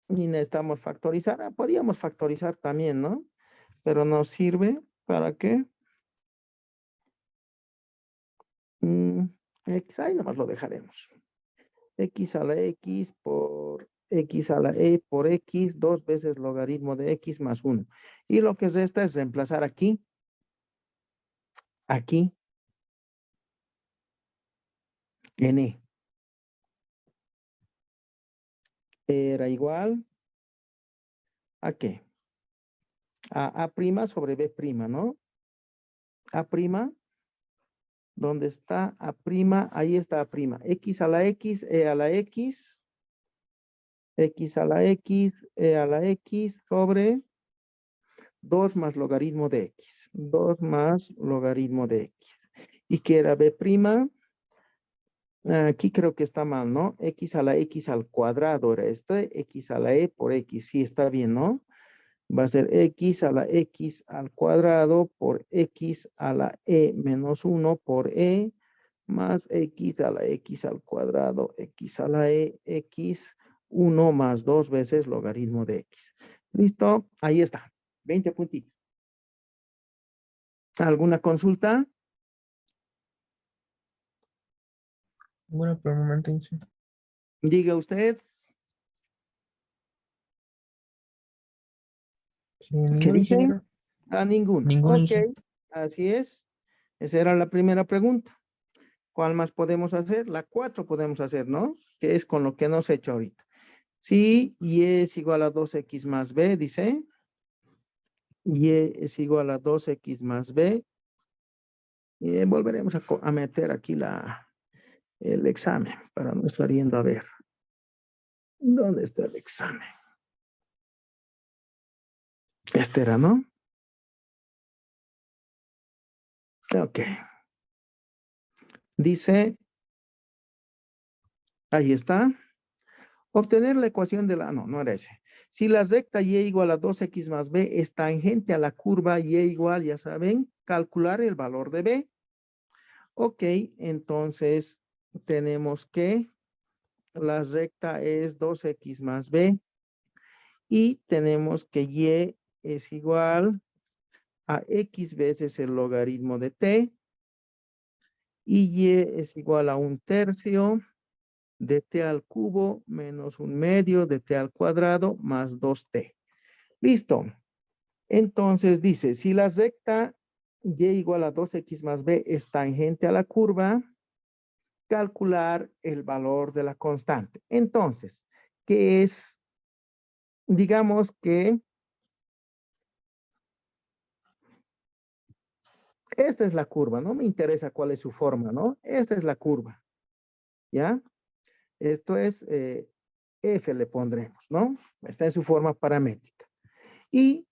y necesitamos factorizar. Ah, podríamos factorizar también, ¿no? Pero nos sirve, ¿para qué? X, ahí nomás lo dejaremos. X a la x por x a la e por x, 2 veces logaritmo de x más 1. Y lo que resta es reemplazar aquí, en e. Era igual a qué? A' sobre b', ¿no? A', ¿dónde está a'? Ahí está a'. X a la x, e a la x, x a la x, e a la x sobre 2 más logaritmo de x. 2 más logaritmo de x. ¿Y qué era b'? Aquí creo que está mal, ¿no? X a la x al cuadrado era este. X a la e por x. Sí, está bien, ¿no? Va a ser x a la x al cuadrado por x a la e menos 1 por e más x a la x al cuadrado, x a la e, x, 1 más 2 veces logaritmo de x. ¿Listo? Ahí está. 20 puntitos. ¿Alguna consulta? Bueno, por el momento, Diga usted. ¿Qué ningún dicen? ingeniero. A ninguno. Ningún Ok, ingeniero. así es. Esa era la primera pregunta. ¿Cuál más podemos hacer? La 4 podemos hacer, ¿no? Que es con lo que hemos hecho ahorita. Si y es igual a 2x más b, dice. Y es igual a 2x más b. Y volveremos a meter aquí el examen para no estar yendo a ver. ¿Dónde está el examen? Este era, ¿no? Ok. Dice, ahí está. Obtener la ecuación de la, no era ese. Si la recta y igual a 2x más b es tangente a la curva y igual, ya saben, calcular el valor de b. Ok, entonces tenemos que la recta es 2x más b y tenemos que y es igual a x veces el logaritmo de t, y y es igual a 1/3 de t al cubo menos 1/2 de t al cuadrado más 2t. Listo. Entonces dice, si la recta y igual a 2x más b es tangente a la curva, calcular el valor de la constante. Entonces, ¿qué es? Digamos que esta es la curva, no me interesa cuál es su forma, ¿no? Esta es la curva, ¿ya? Esto es F le pondremos, ¿no? Está en su forma paramétrica. Y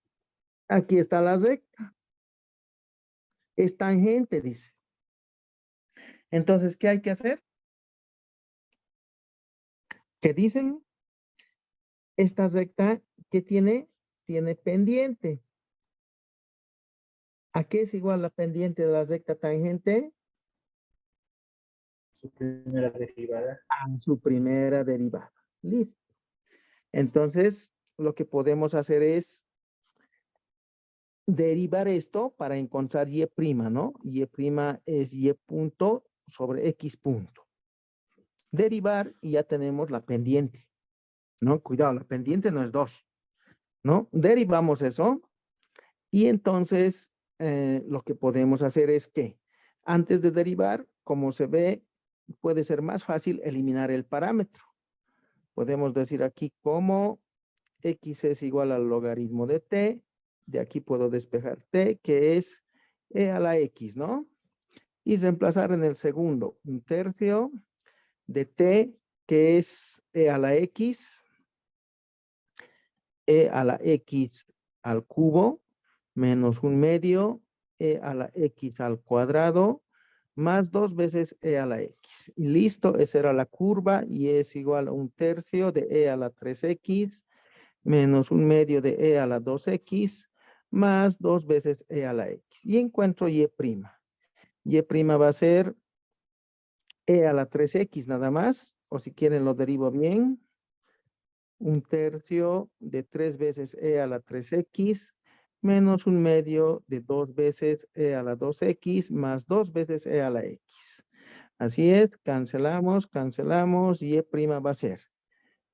aquí está la recta. Es tangente, dice. Entonces, ¿qué hay que hacer? ¿Qué dicen? Esta recta, ¿qué tiene? Tiene pendiente. ¿A qué es igual la pendiente de la recta tangente? Su primera derivada. A su primera derivada. Listo. Entonces, lo que podemos hacer es derivar esto para encontrar y', ¿no? Y' es y punto sobre x punto. Derivar y ya tenemos la pendiente, ¿no? Cuidado, la pendiente no es 2, ¿no? Derivamos eso y entonces lo que podemos hacer es que antes de derivar, como se ve, puede ser más fácil eliminar el parámetro. Podemos decir aquí como x es igual al logaritmo de t. De aquí puedo despejar t, que es e a la x, ¿no? Y reemplazar en el segundo 1/3 de t, que es e a la x al cubo, menos 1/2 e a la x al cuadrado, más 2 veces e a la x. Y listo, esa era la curva y es igual a 1/3 de e a la 3x menos 1/2 de e a la 2x más 2 veces e a la x. Y encuentro y'. Y' va a ser e a la 3x nada más, o si quieren lo derivo bien. 1/3 de 3 veces e a la 3x menos 1/2 de 2 veces e a la 2x más 2 veces e a la x. Así es, cancelamos, cancelamos, y' va a ser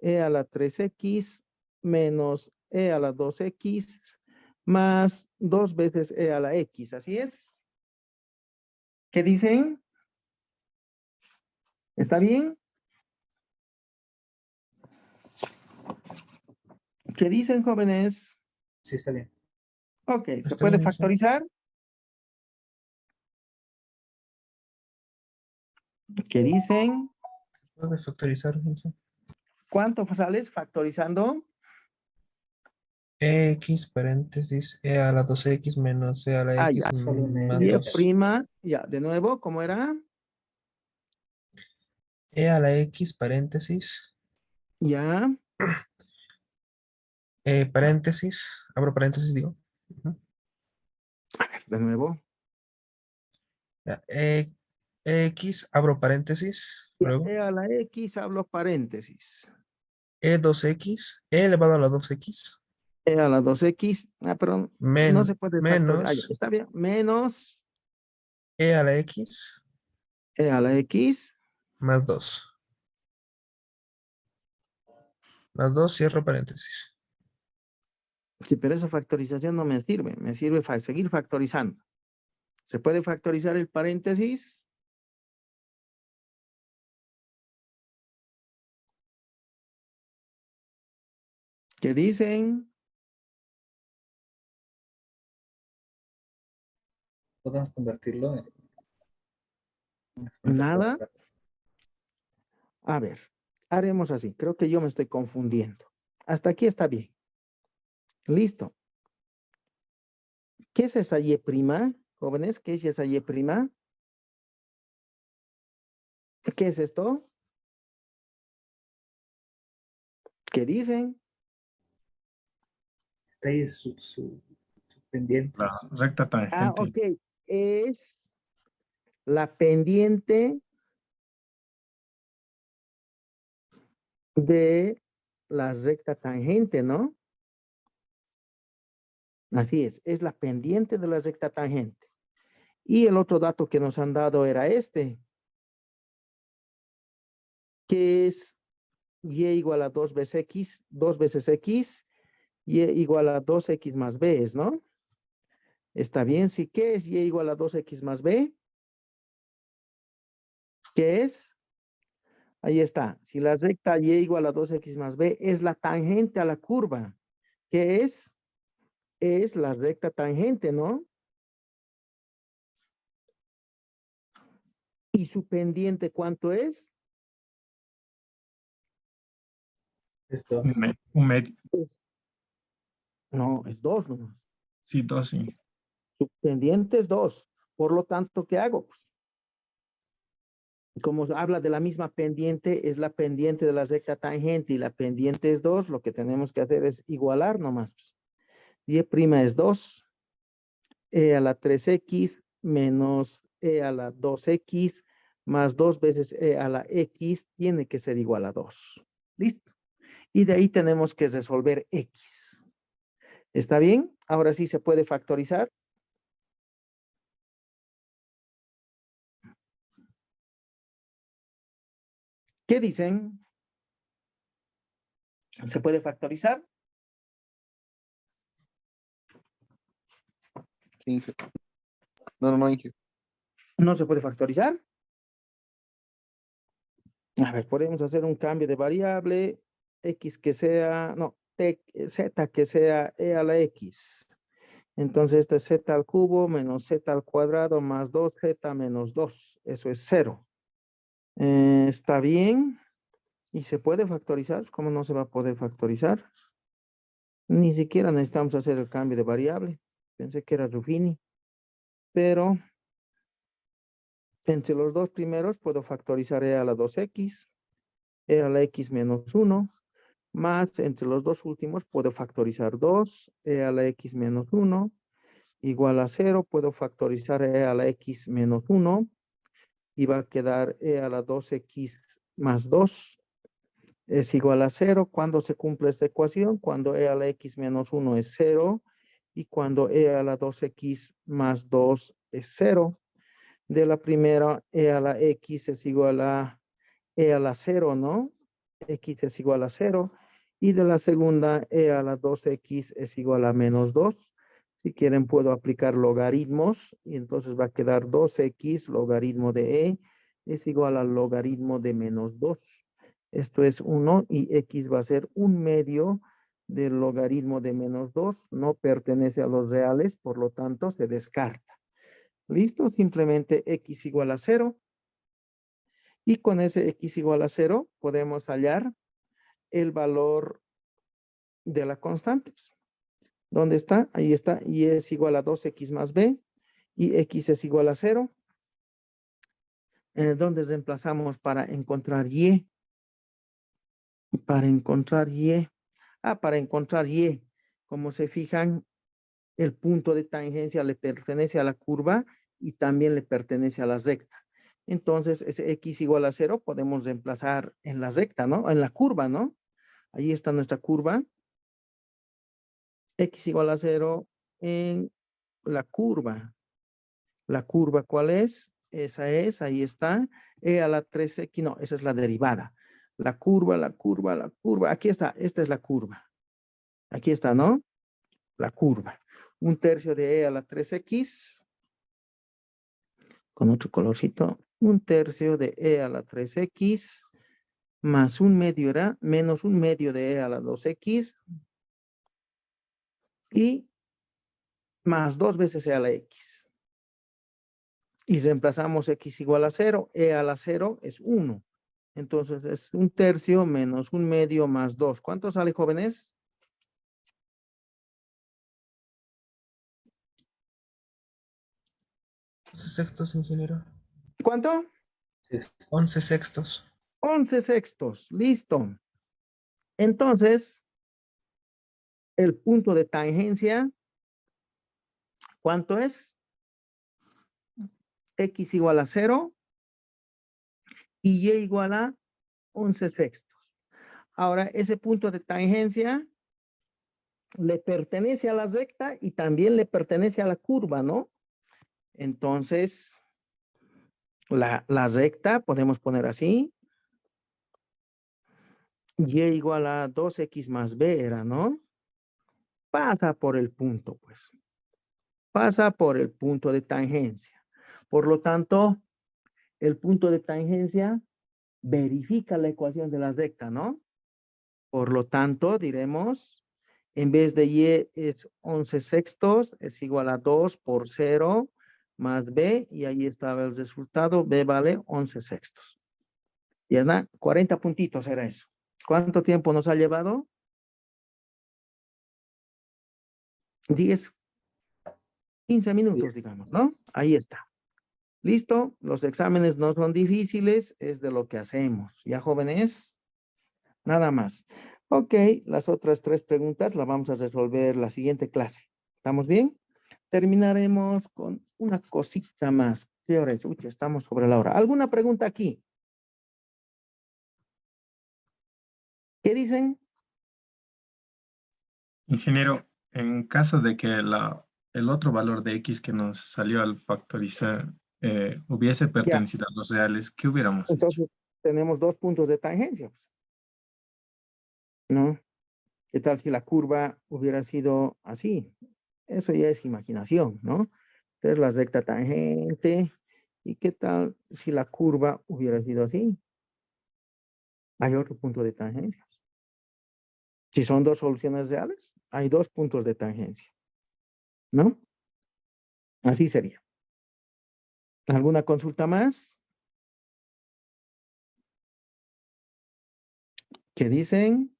e a la 3x menos e a la 2x más 2 veces e a la x. Así es. ¿Qué dicen? ¿Está bien? ¿Qué dicen, jóvenes? Sí, está bien. Ok, ¿se Está puede bien, sí. factorizar? ¿Qué dicen? Puede factorizar, no sé. ¿Cuánto sales factorizando? X paréntesis e a la 2x menos e a la Ah, x ya. Solo más Y' 2. ya, de nuevo, ¿cómo era? E a la x paréntesis, Ya, paréntesis, abro paréntesis, digo. Ujú. de nuevo. Ya, x, abro paréntesis, Ya, luego e a la x, hablo paréntesis. e2x, e elevado a la 2x, E a la 2x, pero no se puede factorizar. Ah, ya, menos está bien. Menos e a la x e a la x. más 2. Más 2, cierro paréntesis. Sí, pero esa factorización no me sirve. Me sirve seguir factorizando. ¿Se puede factorizar el paréntesis? ¿Qué dicen? Podemos convertirlo en Nada. A ver, haremos así. Creo que yo me estoy confundiendo. Hasta aquí está bien. Listo. ¿Qué es esa Y', jóvenes? ¿Qué es esa Y'? ¿Qué es esto? ¿Qué dicen? está ahí su pendiente. La recta Ah, tangente. ok. Es la pendiente de la recta tangente, ¿no? Así es la pendiente de la recta tangente. Y el otro dato que nos han dado era este, que es y igual a 2 veces x, y igual a 2x más b, ¿no? Está bien, sí, ¿qué es y igual a 2x más b? ¿Qué es? Ahí está. Si la recta y igual a 2x más b es la tangente a la curva, ¿qué es? Es la recta tangente, ¿no? ¿Y su pendiente cuánto es? Esto. Un medio. No, es 2 nomás. Sí, 2, sí. Su pendiente es 2. Por lo tanto, ¿qué hago? Pues, como habla de la misma pendiente, es la pendiente de la recta tangente y la pendiente es 2, lo que tenemos que hacer es igualar nomás. Y' es 2, e a la 3x menos e a la 2x más 2 veces e a la x tiene que ser igual a 2. ¿Listo? Y de ahí tenemos que resolver x. ¿Está bien? Ahora sí se puede factorizar. ¿Qué dicen? ¿Se puede factorizar? Sí, sí. No, Inge. ¿No se puede factorizar? A ver, podemos hacer un cambio de variable, x que sea, no, z que sea e a la x. Entonces, este es z al cubo menos z al cuadrado más 2z menos 2. Eso es 0. ¿Está bien? ¿Y se puede factorizar? ¿Cómo no se va a poder factorizar? Ni siquiera necesitamos hacer el cambio de variable. Pensé que era Ruffini. Pero entre los dos primeros puedo factorizar e a la 2x, e a la x menos 1, más entre los dos últimos puedo factorizar 2, e a la x menos 1, igual a 0, puedo factorizar e a la x menos 1, y va a quedar e a la 2x más 2 es igual a 0. ¿Cuándo se cumple esta ecuación? Cuando e a la x menos 1 es 0, y cuando e a la 2x más 2 es 0. De la primera, e a la x es igual a e a la 0, ¿no? X es igual a 0. Y de la segunda, e a la 2x es igual a menos 2. Si quieren, puedo aplicar logaritmos. Y entonces va a quedar 2x logaritmo de e es igual al logaritmo de menos 2. Esto es 1 y x va a ser 1/2 del logaritmo de menos 2. No pertenece a los reales, por lo tanto, se descarta. ¿Listo? Simplemente x igual a 0. Y con ese x igual a 0 podemos hallar el valor de la constante. ¿Dónde está? Ahí está. Y es igual a 2x más b. Y x es igual a 0. ¿Dónde reemplazamos para encontrar y? Para encontrar y. Para encontrar y. Como se fijan, el punto de tangencia le pertenece a la curva y también le pertenece a la recta. Entonces, ese x igual a 0 podemos reemplazar en la recta, ¿no? En la curva, ¿no? Ahí está nuestra curva. X igual a 0 en la curva. ¿La curva cuál es? Esa es, ahí está. E a la 3x, no, esa es la derivada. La curva. Aquí está, esta es la curva. Aquí está, ¿no? La curva. 1/3 de e a la 3x. Con otro colorcito. 1/3 de e a la 3x. Más 1/2 era, menos 1/2 de e a la 2x. Y más 2 veces e a la x. Y reemplazamos x igual a 0. E a la 0 es 1. Entonces es 1/3 menos 1/2 más 2. ¿Cuánto sale, jóvenes? Sextos, ingeniero. ¿Cuánto? 11 sextos. 11 sextos. Listo. Entonces, el punto de tangencia, ¿cuánto es? X igual a 0 y y igual a 11 sextos. Ahora, ese punto de tangencia le pertenece a la recta y también le pertenece a la curva, ¿no? Entonces, la recta podemos poner así. Y igual a 2x más b era, ¿no? Pasa por el punto, pues. Pasa por el punto de tangencia. Por lo tanto, el punto de tangencia verifica la ecuación de la recta, ¿no? Por lo tanto, diremos, en vez de y es 11 sextos, es igual a 2 por 0 más b, y ahí estaba el resultado, b vale 11 sextos. Y es nada, 40 puntitos era eso. ¿Cuánto tiempo nos ha llevado? 10, 15 minutos, digamos, ¿no? Ahí está. Listo, los exámenes no son difíciles, es de lo que hacemos. ¿Ya, jóvenes? Nada más. Ok, las otras 3 preguntas las vamos a resolver la siguiente clase. ¿Estamos bien? Terminaremos con una cosita más. ¿Qué hora es? Uy, estamos sobre la hora. ¿Alguna pregunta aquí? ¿Qué dicen? Ingeniero, en caso de que el otro valor de x que nos salió al factorizar hubiese Ya, pertenecido a los reales, ¿qué hubiéramos hecho? entonces tenemos 2 puntos de tangencia, pues, ¿no? ¿Qué tal si la curva hubiera sido así? Eso ya es imaginación, ¿no? Entonces la recta tangente. ¿Y qué tal si la curva hubiera sido así? Hay otro punto de tangencia. Si son 2 soluciones reales, hay 2 puntos de tangencia, ¿no? Así sería. ¿Alguna consulta más? ¿Qué dicen?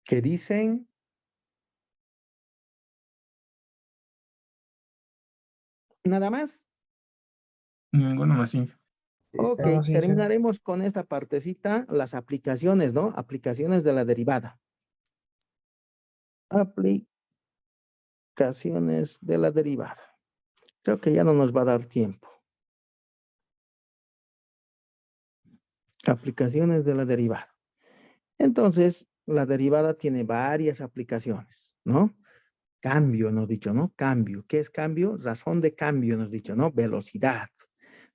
¿Qué dicen? ¿Nada más? Ninguno más, Inge. Ok, Vamos, Inge. terminaremos con esta partecita, las aplicaciones, ¿no? Aplicaciones de la derivada. Aplicaciones de la derivada. Creo que ya no nos va a dar tiempo. Aplicaciones de la derivada. Entonces, la derivada tiene varias aplicaciones, ¿no? Cambio, nos dicho, ¿no? Cambio. ¿Qué es cambio? Razón de cambio, nos dicho, ¿no? Velocidad.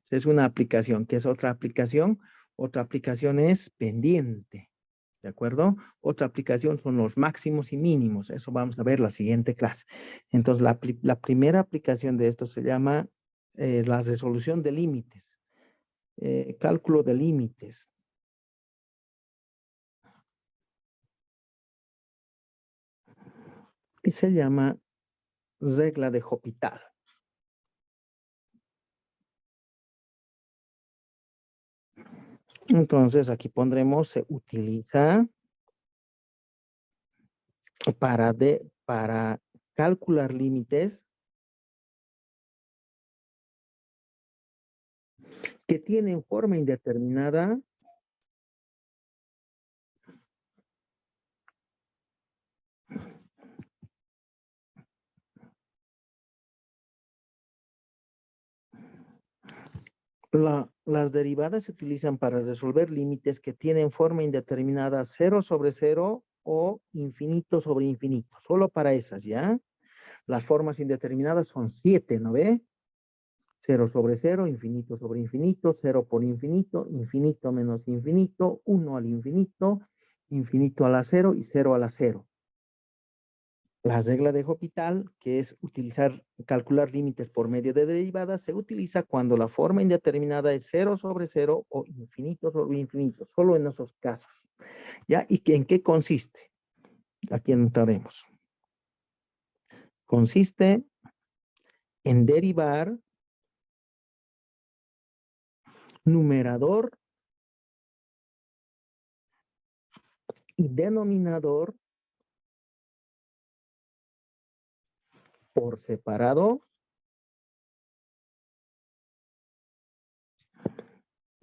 Es una aplicación. ¿Qué es otra aplicación? Otra aplicación es pendiente, ¿de acuerdo? Otra aplicación son los máximos y mínimos. Eso vamos a ver la siguiente clase. Entonces, la primera aplicación de esto se llama la resolución de límites, cálculo de límites. Y se llama regla de Hospital. Entonces, aquí pondremos, se utiliza para calcular límites que tienen forma indeterminada las derivadas se utilizan para resolver límites que tienen forma indeterminada 0 sobre 0 o infinito sobre infinito. Solo para esas, ¿ya? Las formas indeterminadas son 7, ¿no ve? 0 sobre 0, infinito sobre infinito, 0 por infinito, infinito menos infinito, 1 al infinito, infinito a la 0 y 0 a la 0. La regla de Hospital, que es calcular límites por medio de derivadas, se utiliza cuando la forma indeterminada es 0 sobre 0 o infinito sobre infinito, solo en esos casos. ¿Ya? ¿Y en qué consiste? Aquí anotaremos. Consiste en derivar numerador y denominador por separado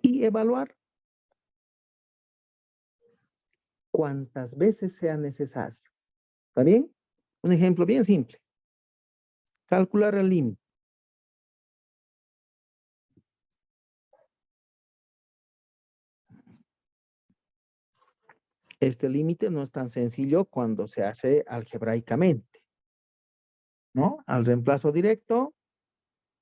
y evaluar cuantas veces sea necesario. ¿Está bien? Un ejemplo bien simple. Calcular el límite. Este límite no es tan sencillo cuando se hace algebraicamente, ¿no? Al reemplazo directo,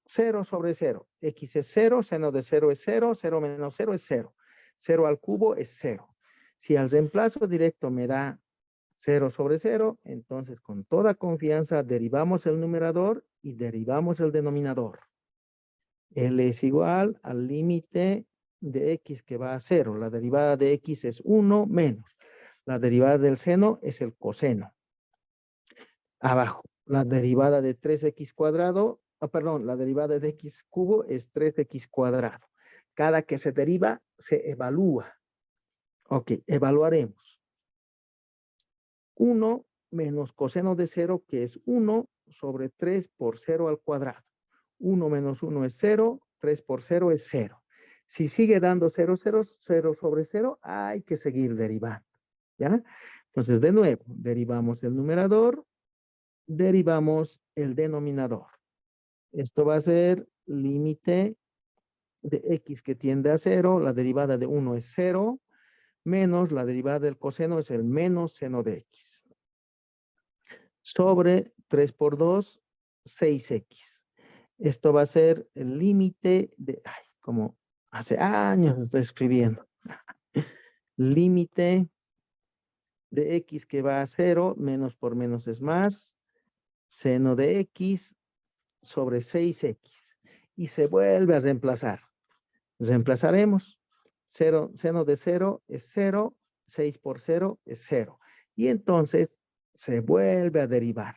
0 sobre 0. X es 0, seno de 0 es 0, 0 menos 0 es 0. 0 al cubo es 0. Si al reemplazo directo me da 0 sobre 0, entonces con toda confianza derivamos el numerador y derivamos el denominador. L es igual al límite de x que va a 0. La derivada de x es 1 menos. La derivada del seno es el coseno. Abajo, la derivada de 3x cuadrado, la derivada de x cubo es 3x cuadrado. Cada que se deriva, se evalúa. Ok, evaluaremos. 1 menos coseno de 0, que es 1 sobre 3 por 0 al cuadrado. 1 menos 1 es 0, 3 por 0 es 0. Si sigue dando 0, 0, 0 sobre 0, hay que seguir derivando. ¿Ya? Entonces, de nuevo, derivamos el numerador, derivamos el denominador. Esto va a ser límite de x que tiende a 0, la derivada de 1 es 0, menos la derivada del coseno es el menos seno de x. Sobre 3 por 2, 6x. Esto va a ser el límite de, como hace años estoy escribiendo. Límite de x que va a 0, menos por menos es más, seno de x sobre 6x. Y se vuelve a reemplazar. Reemplazaremos. 0, seno de 0 es 0, 6 por 0 es 0. Y entonces se vuelve a derivar.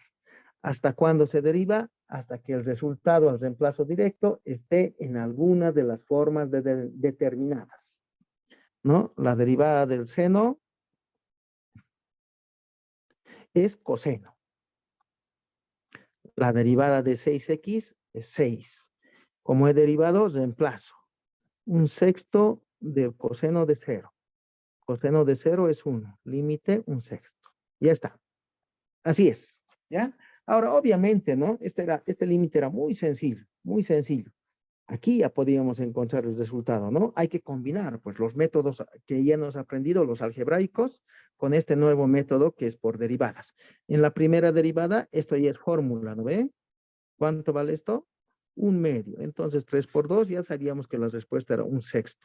¿Hasta cuándo se deriva? Hasta que el resultado al reemplazo directo esté en alguna de las formas determinadas. ¿No? La derivada del seno es coseno. La derivada de 6x es 6. Como he derivado, reemplazo. 1/6 del coseno de 0. Coseno de 0 es 1. Límite 1/6. Ya está. Así es. ¿Ya? Ahora, obviamente, ¿no? Este límite era muy sencillo, muy sencillo. Aquí ya podíamos encontrar el resultado, ¿no? Hay que combinar, pues, los métodos que ya hemos aprendido, los algebraicos, con este nuevo método que es por derivadas. En la primera derivada, esto ya es fórmula, ¿no ve? ¿Cuánto vale esto? 1/2. Entonces, 3 por 2, ya sabíamos que la respuesta era 1/6.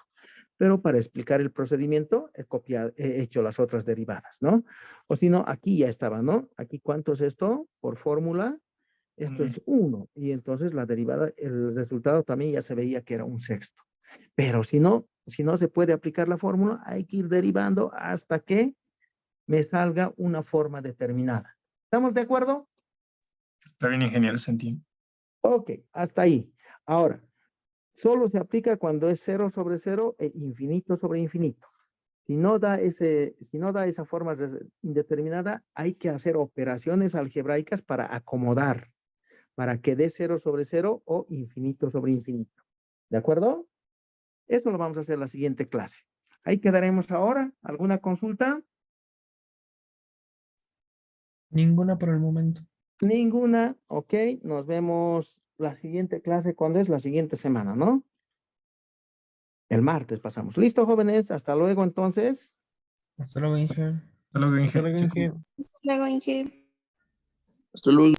Pero para explicar el procedimiento, he hecho las otras derivadas, ¿no? O si no, aquí ya estaba, ¿no? Aquí, ¿cuánto es esto? Por fórmula, esto es 1. Y entonces la derivada, el resultado también ya se veía que era 1/6. Pero si no se puede aplicar la fórmula, hay que ir derivando hasta que me salga una forma determinada. ¿Estamos de acuerdo? Está bien, ingeniero, se entiende. Ok, hasta ahí. Ahora, solo se aplica cuando es 0 sobre 0 e infinito sobre infinito. Si no da esa forma indeterminada, hay que hacer operaciones algebraicas para acomodar, para que dé 0 sobre 0 o infinito sobre infinito. ¿De acuerdo? Esto lo vamos a hacer en la siguiente clase. Ahí quedaremos ahora. ¿Alguna consulta? Ninguna por el momento. Ninguna. Ok, nos vemos la siguiente clase. ¿Cuándo es? La siguiente semana, ¿no? El martes pasamos. ¿Listo, jóvenes? Hasta luego, entonces. Hasta luego, Inge. Hasta luego, Hasta ingeniero. luego, Inge. Hasta luego, Inge. Hasta luego.